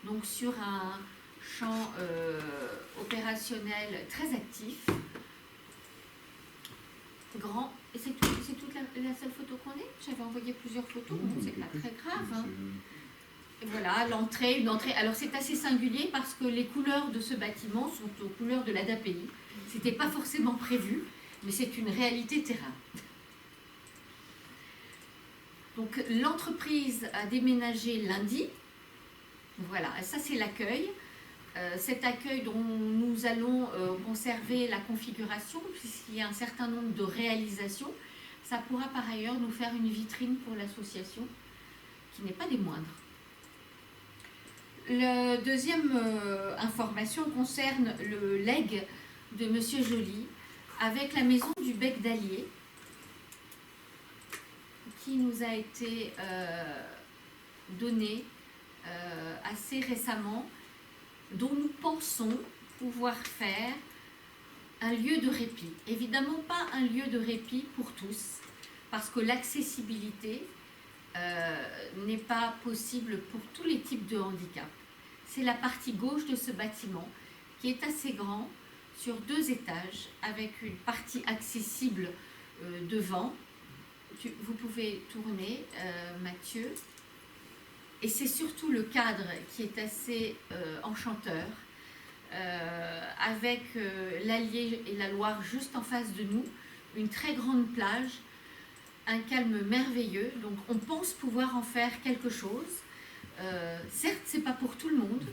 donc sur un champ opérationnel très actif, grand. Et c'est toute la seule photo qu'on ait. J'avais envoyé plusieurs photos, bon, c'est pas très grave. Hein. Et voilà, l'entrée, une entrée. Alors c'est assez singulier parce que les couleurs de ce bâtiment sont aux couleurs de l'ADAPI. C'était pas forcément prévu, mais c'est une réalité terrain. Donc l'entreprise a déménagé lundi. Voilà, ça c'est l'accueil. Cet accueil dont nous allons conserver la configuration, puisqu'il y a un certain nombre de réalisations. Ça pourra par ailleurs nous faire une vitrine pour l'association, qui n'est pas des moindres. La deuxième information concerne le legs de M. Joly avec la maison du Bec d'Allier, qui nous a été donnée assez récemment, dont nous pensons pouvoir faire un lieu de répit. Évidemment pas un lieu de répit pour tous, parce que l'accessibilité n'est pas possible pour tous les types de handicap. C'est la partie gauche de ce bâtiment qui est assez grand, sur 2 étages, avec une partie accessible devant. Vous pouvez tourner, Mathieu. Et c'est surtout le cadre qui est assez enchanteur, avec l'Allier et la Loire juste en face de nous, une très grande plage, un calme merveilleux. Donc on pense pouvoir en faire quelque chose. Certes, ce n'est pas pour tout le monde,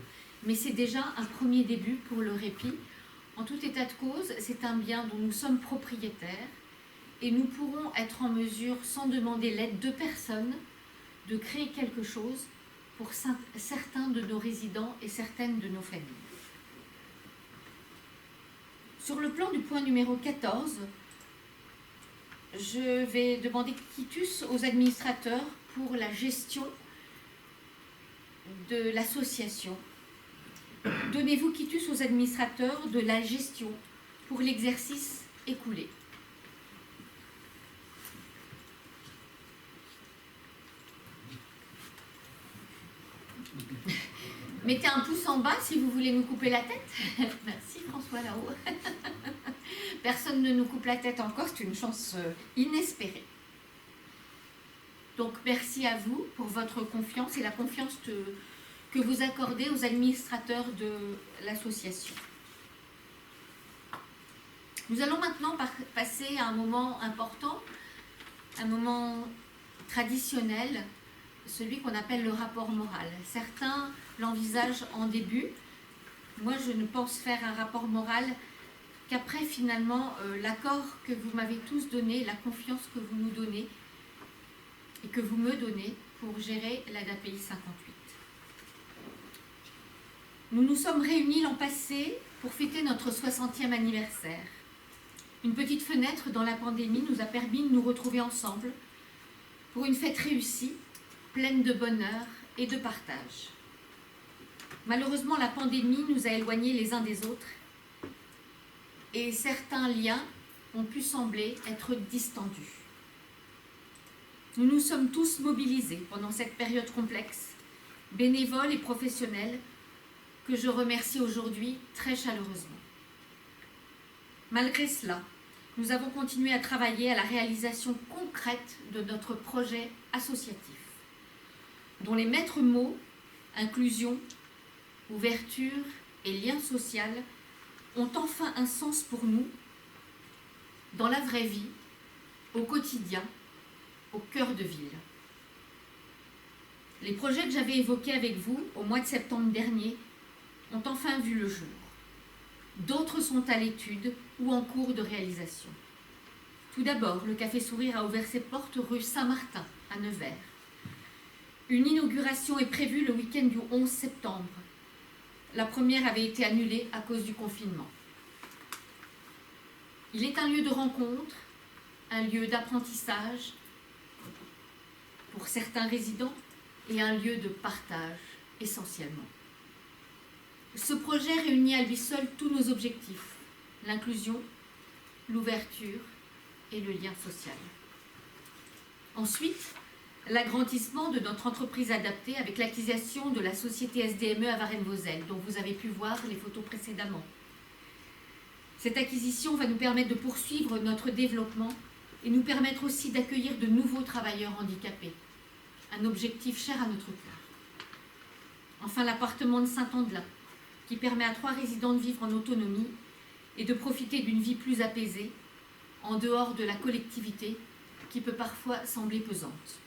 mais c'est déjà un premier début pour le répit. En tout état de cause, c'est un bien dont nous sommes propriétaires et nous pourrons être en mesure, sans demander l'aide de personne, de créer quelque chose pour certains de nos résidents et certaines de nos familles. Sur le plan du point numéro 14, je vais demander quitus aux administrateurs pour la gestion de l'association. Donnez-vous quitus aux administrateurs de la gestion pour l'exercice écoulé. Mettez un pouce en bas si vous voulez nous couper la tête. Merci François là-haut. Personne ne nous coupe la tête encore, c'est une chance inespérée. Donc merci à vous pour votre confiance et la confiance que vous accordez aux administrateurs de l'association. Nous allons maintenant passer à un moment important, un moment traditionnel, celui qu'on appelle le rapport moral. Certains l'envisagent en début. Moi, je ne pense faire un rapport moral qu'après finalement l'accord que vous m'avez tous donné, la confiance que vous nous donnez et que vous me donnez pour gérer l'ADAPI 58. Nous nous sommes réunis l'an passé pour fêter notre 60e anniversaire. Une petite fenêtre dans la pandémie nous a permis de nous retrouver ensemble pour une fête réussie, pleine de bonheur et de partage. Malheureusement, la pandémie nous a éloignés les uns des autres et certains liens ont pu sembler être distendus. Nous nous sommes tous mobilisés pendant cette période complexe, bénévoles et professionnels, que je remercie aujourd'hui très chaleureusement. Malgré cela, nous avons continué à travailler à la réalisation concrète de notre projet associatif, dont les maîtres mots, inclusion, ouverture et lien social, ont enfin un sens pour nous, dans la vraie vie, au quotidien, au cœur de ville. Les projets que j'avais évoqués avec vous au mois de septembre dernier ont enfin vu le jour. D'autres sont à l'étude ou en cours de réalisation. Tout d'abord, le Café Sourire a ouvert ses portes rue Saint-Martin, à Nevers. Une inauguration est prévue le week-end du 11 septembre. La première avait été annulée à cause du confinement. Il est un lieu de rencontre, un lieu d'apprentissage pour certains résidents et un lieu de partage essentiellement. Ce projet réunit à lui seul tous nos objectifs, l'inclusion, l'ouverture et le lien social. Ensuite, l'agrandissement de notre entreprise adaptée avec l'acquisition de la société SDME à Varennes-Vauzelles, dont vous avez pu voir les photos précédemment. Cette acquisition va nous permettre de poursuivre notre développement et nous permettre aussi d'accueillir de nouveaux travailleurs handicapés, un objectif cher à notre cœur. Enfin, l'appartement de Saint-Andelin, qui permet à 3 résidents de vivre en autonomie et de profiter d'une vie plus apaisée, en dehors de la collectivité qui peut parfois sembler pesante.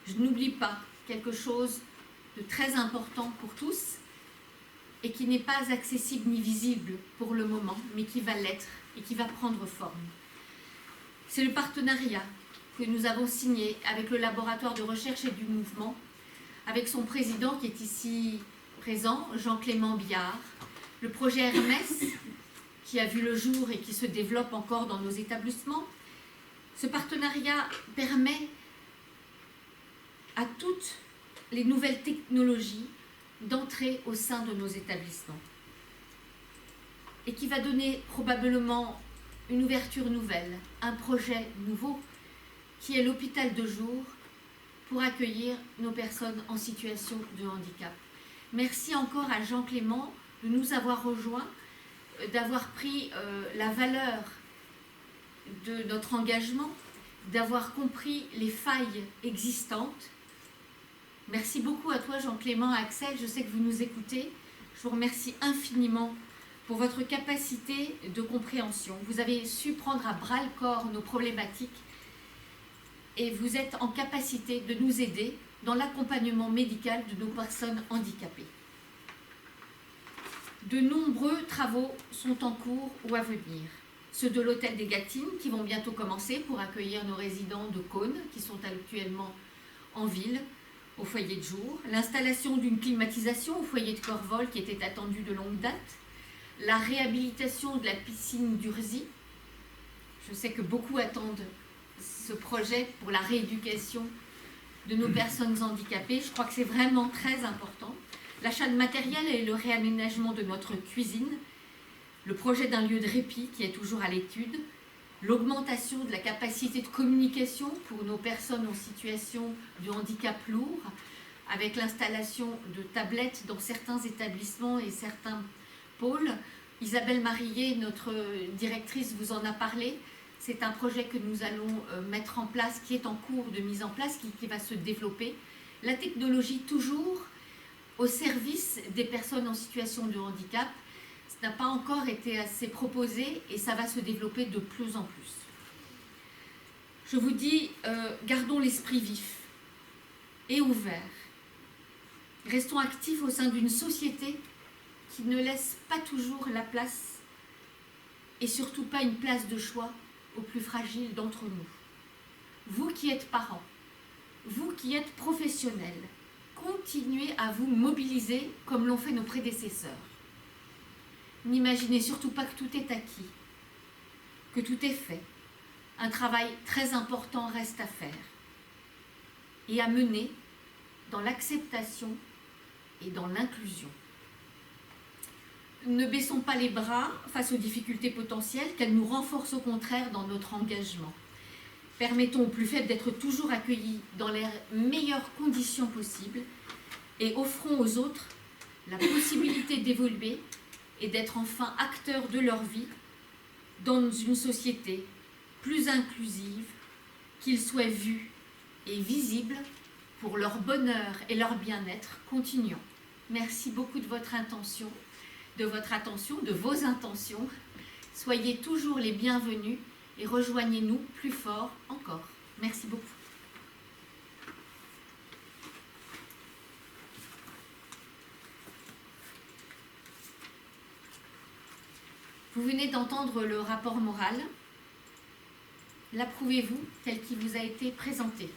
Je n'oublie pas quelque chose de très important pour tous et qui n'est pas accessible ni visible pour le moment, mais qui va l'être et qui va prendre forme. C'est le partenariat que nous avons signé avec le laboratoire de recherche et du mouvement, avec son président qui est ici présent, Jean-Clément Biard, le projet Hermès, qui a vu le jour et qui se développe encore dans nos établissements. Ce partenariat permet à toutes les nouvelles technologies d'entrer au sein de nos établissements et qui va donner probablement une ouverture nouvelle, un projet nouveau, qui est l'hôpital de jour pour accueillir nos personnes en situation de handicap. Merci encore à Jean Clément de nous avoir rejoints, d'avoir pris la valeur de notre engagement, d'avoir compris les failles existantes. Merci beaucoup à toi Jean-Clément, à Axel, je sais que vous nous écoutez. Je vous remercie infiniment pour votre capacité de compréhension. Vous avez su prendre à bras-le-corps nos problématiques et vous êtes en capacité de nous aider dans l'accompagnement médical de nos personnes handicapées. De nombreux travaux sont en cours ou à venir. Ceux de l'hôtel des Gâtines qui vont bientôt commencer pour accueillir nos résidents de Cône qui sont actuellement en ville, au foyer de jour. L'installation d'une climatisation au foyer de Corvol qui était attendue de longue date. La réhabilitation de la piscine d'Urzy. Je sais que beaucoup attendent ce projet pour la rééducation de nos personnes handicapées. Je crois que c'est vraiment très important. L'achat de matériel et le réaménagement de notre cuisine. Le projet d'un lieu de répit qui est toujours à l'étude. L'augmentation de la capacité de communication pour nos personnes en situation de handicap lourd, avec l'installation de tablettes dans certains établissements et certains pôles. Isabelle Marillet, notre directrice, vous en a parlé. C'est un projet que nous allons mettre en place, qui est en cours de mise en place, qui va se développer. La technologie toujours au service des personnes en situation de handicap. Ça n'a pas encore été assez proposé et ça va se développer de plus en plus. Je vous dis, gardons l'esprit vif et ouvert. Restons actifs au sein d'une société qui ne laisse pas toujours la place, et surtout pas une place de choix, aux plus fragiles d'entre nous. Vous qui êtes parents, vous qui êtes professionnels, continuez à vous mobiliser comme l'ont fait nos prédécesseurs. N'imaginez surtout pas que tout est acquis, que tout est fait. Un travail très important reste à faire et à mener dans l'acceptation et dans l'inclusion. Ne baissons pas les bras face aux difficultés potentielles, qu'elles nous renforcent au contraire dans notre engagement. Permettons aux plus faibles d'être toujours accueillis dans les meilleures conditions possibles et offrons aux autres la possibilité d'évoluer et d'être enfin acteurs de leur vie dans une société plus inclusive, qu'ils soient vus et visibles pour leur bonheur et leur bien-être. Continuons. Merci beaucoup de votre attention, de vos intentions. Soyez toujours les bienvenus et rejoignez-nous plus fort encore. Merci beaucoup. Vous venez d'entendre le rapport moral. L'approuvez-vous tel qu'il vous a été présenté?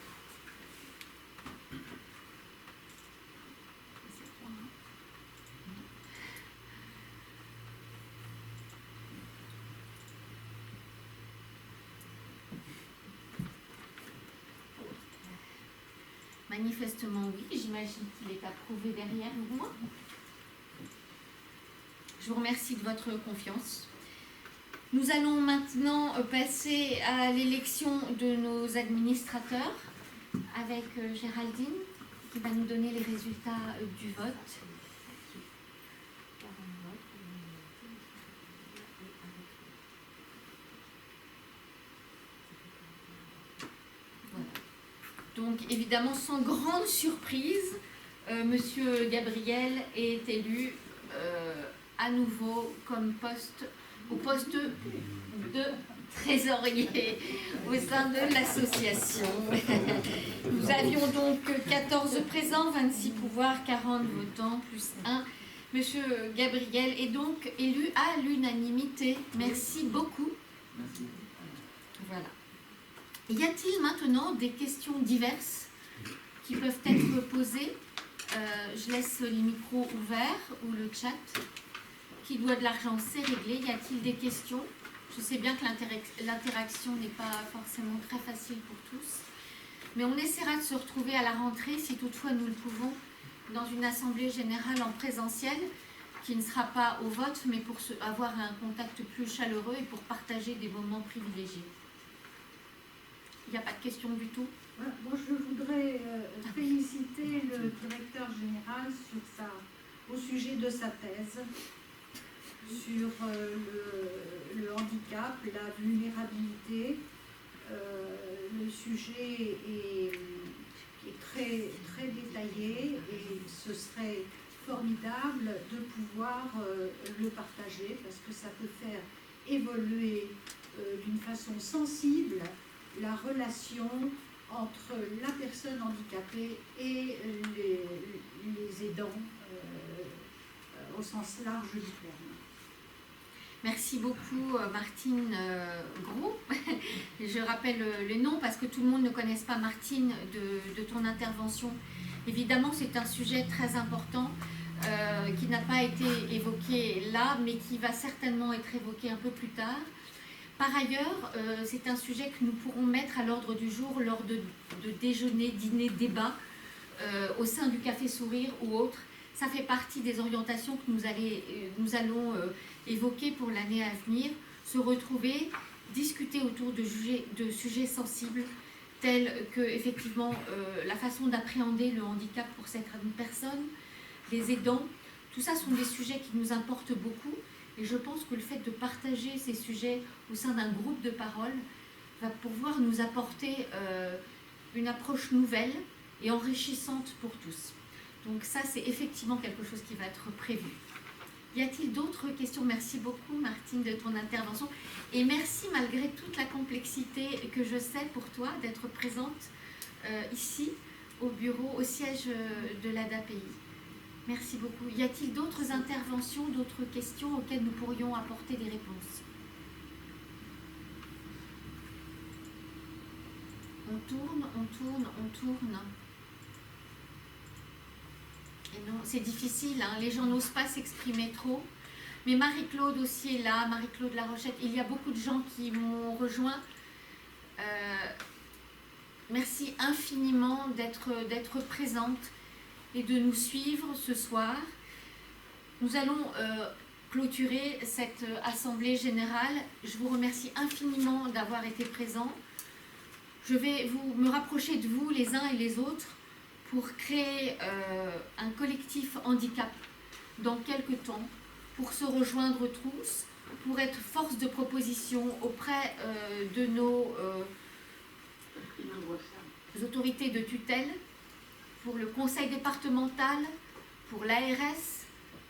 Manifestement oui, j'imagine qu'il est approuvé derrière moi. Je vous remercie de votre confiance. Nous allons maintenant passer à l'élection de nos administrateurs avec Géraldine qui va nous donner les résultats du vote. Voilà. Donc évidemment, sans grande surprise, Monsieur Gabriel est élu à nouveau comme au poste de trésorier au sein de l'association. Nous avions donc 14 présents, 26 pouvoirs, 40 votants, plus 1. Monsieur Gabriel est donc élu à l'unanimité. Merci beaucoup. Merci. Voilà. Y a-t-il maintenant des questions diverses qui peuvent être posées? Je laisse les micros ouverts ou le chat. Qui doit de l'argent, c'est réglé. Y a-t-il des questions? Je sais bien que l'interaction n'est pas forcément très facile pour tous, mais on essaiera de se retrouver à la rentrée, si toutefois nous le pouvons, dans une assemblée générale en présentiel, qui ne sera pas au vote, mais pour avoir un contact plus chaleureux et pour partager des moments privilégiés. Il n'y a pas de questions du tout? Voilà, moi, je voudrais féliciter le directeur général au sujet de sa thèse sur le handicap, la vulnérabilité. Le sujet est très, très détaillé et ce serait formidable de pouvoir le partager parce que ça peut faire évoluer d'une façon sensible la relation entre la personne handicapée et les aidants au sens large du terme. Merci beaucoup Martine Gros. Je rappelle les noms parce que tout le monde ne connaisse pas Martine de ton intervention. Évidemment, c'est un sujet très important qui n'a pas été évoqué là, mais qui va certainement être évoqué un peu plus tard. Par ailleurs, c'est un sujet que nous pourrons mettre à l'ordre du jour lors de déjeuners, dîners, débats au sein du Café Sourire ou autres. Ça fait partie des orientations que nous allons évoquer pour l'année à venir, se retrouver, discuter autour de sujets sensibles tels que effectivement la façon d'appréhender le handicap pour certaines personnes, les aidants. Tout ça sont des sujets qui nous importent beaucoup et je pense que le fait de partager ces sujets au sein d'un groupe de parole va pouvoir nous apporter une approche nouvelle et enrichissante pour tous. Donc ça, c'est effectivement quelque chose qui va être prévu. Y a-t-il d'autres questions? Merci beaucoup Martine de ton intervention et merci malgré toute la complexité que je sais pour toi d'être présente ici au bureau, au siège de l'ADAPI. Merci beaucoup. Y a-t-il d'autres interventions, d'autres questions auxquelles nous pourrions apporter des réponses? On tourne, on tourne, on tourne. Et non, c'est difficile, hein, les gens n'osent pas s'exprimer trop. Mais Marie-Claude aussi est là, Marie-Claude La Rochette. Il y a beaucoup de gens qui m'ont rejoint. Merci infiniment d'être présente et de nous suivre ce soir. Nous allons clôturer cette assemblée générale. Je vous remercie infiniment d'avoir été présents. Je vais me rapprocher de vous les uns et les autres pour créer un collectif handicap dans quelques temps, pour se rejoindre tous, pour être force de proposition auprès de nos autorités de tutelle, pour le conseil départemental, pour l'ARS,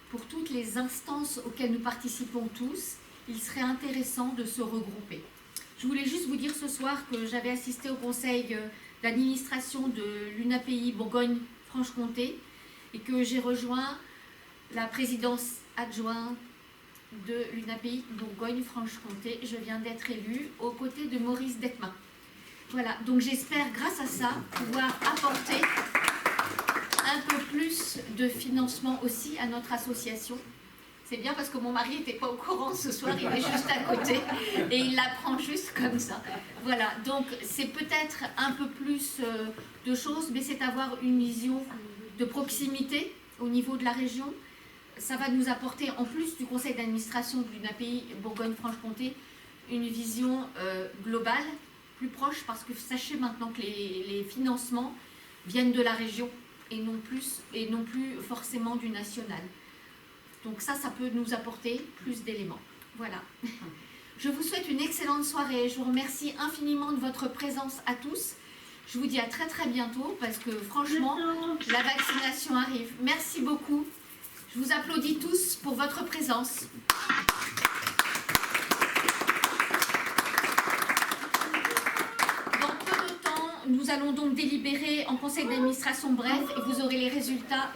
pour toutes les instances auxquelles nous participons tous. Il serait intéressant de se regrouper. Je voulais juste vous dire ce soir que j'avais assisté au conseil d'administration de l'UNAPI Bourgogne-Franche-Comté et que j'ai rejoint la présidence adjointe de l'UNAPI Bourgogne-Franche-Comté. Je viens d'être élue aux côtés de Maurice Detma. Voilà, donc j'espère grâce à ça pouvoir apporter un peu plus de financement aussi à notre association. C'est bien parce que mon mari n'était pas au courant ce soir, il est juste à côté et il l'apprend juste comme ça. Voilà, donc c'est peut-être un peu plus de choses, mais c'est avoir une vision de proximité au niveau de la région. Ça va nous apporter, en plus du conseil d'administration de l'UNAPI Bourgogne-Franche-Comté, une vision globale, plus proche, parce que sachez maintenant que les financements viennent de la région et non plus forcément du national. Donc ça peut nous apporter plus d'éléments. Voilà. Je vous souhaite une excellente soirée. Je vous remercie infiniment de votre présence à tous. Je vous dis à très très bientôt parce que franchement, la vaccination arrive. Merci beaucoup. Je vous applaudis tous pour votre présence. Dans peu de temps, nous allons donc délibérer en conseil d'administration bref et vous aurez les résultats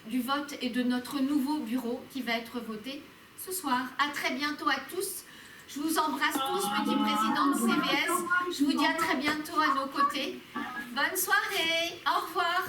du vote et de notre nouveau bureau qui va être voté ce soir. À très bientôt à tous. Je vous embrasse tous, petit président de CVS. Je vous dis à très bientôt à nos côtés. Bonne soirée. Au revoir.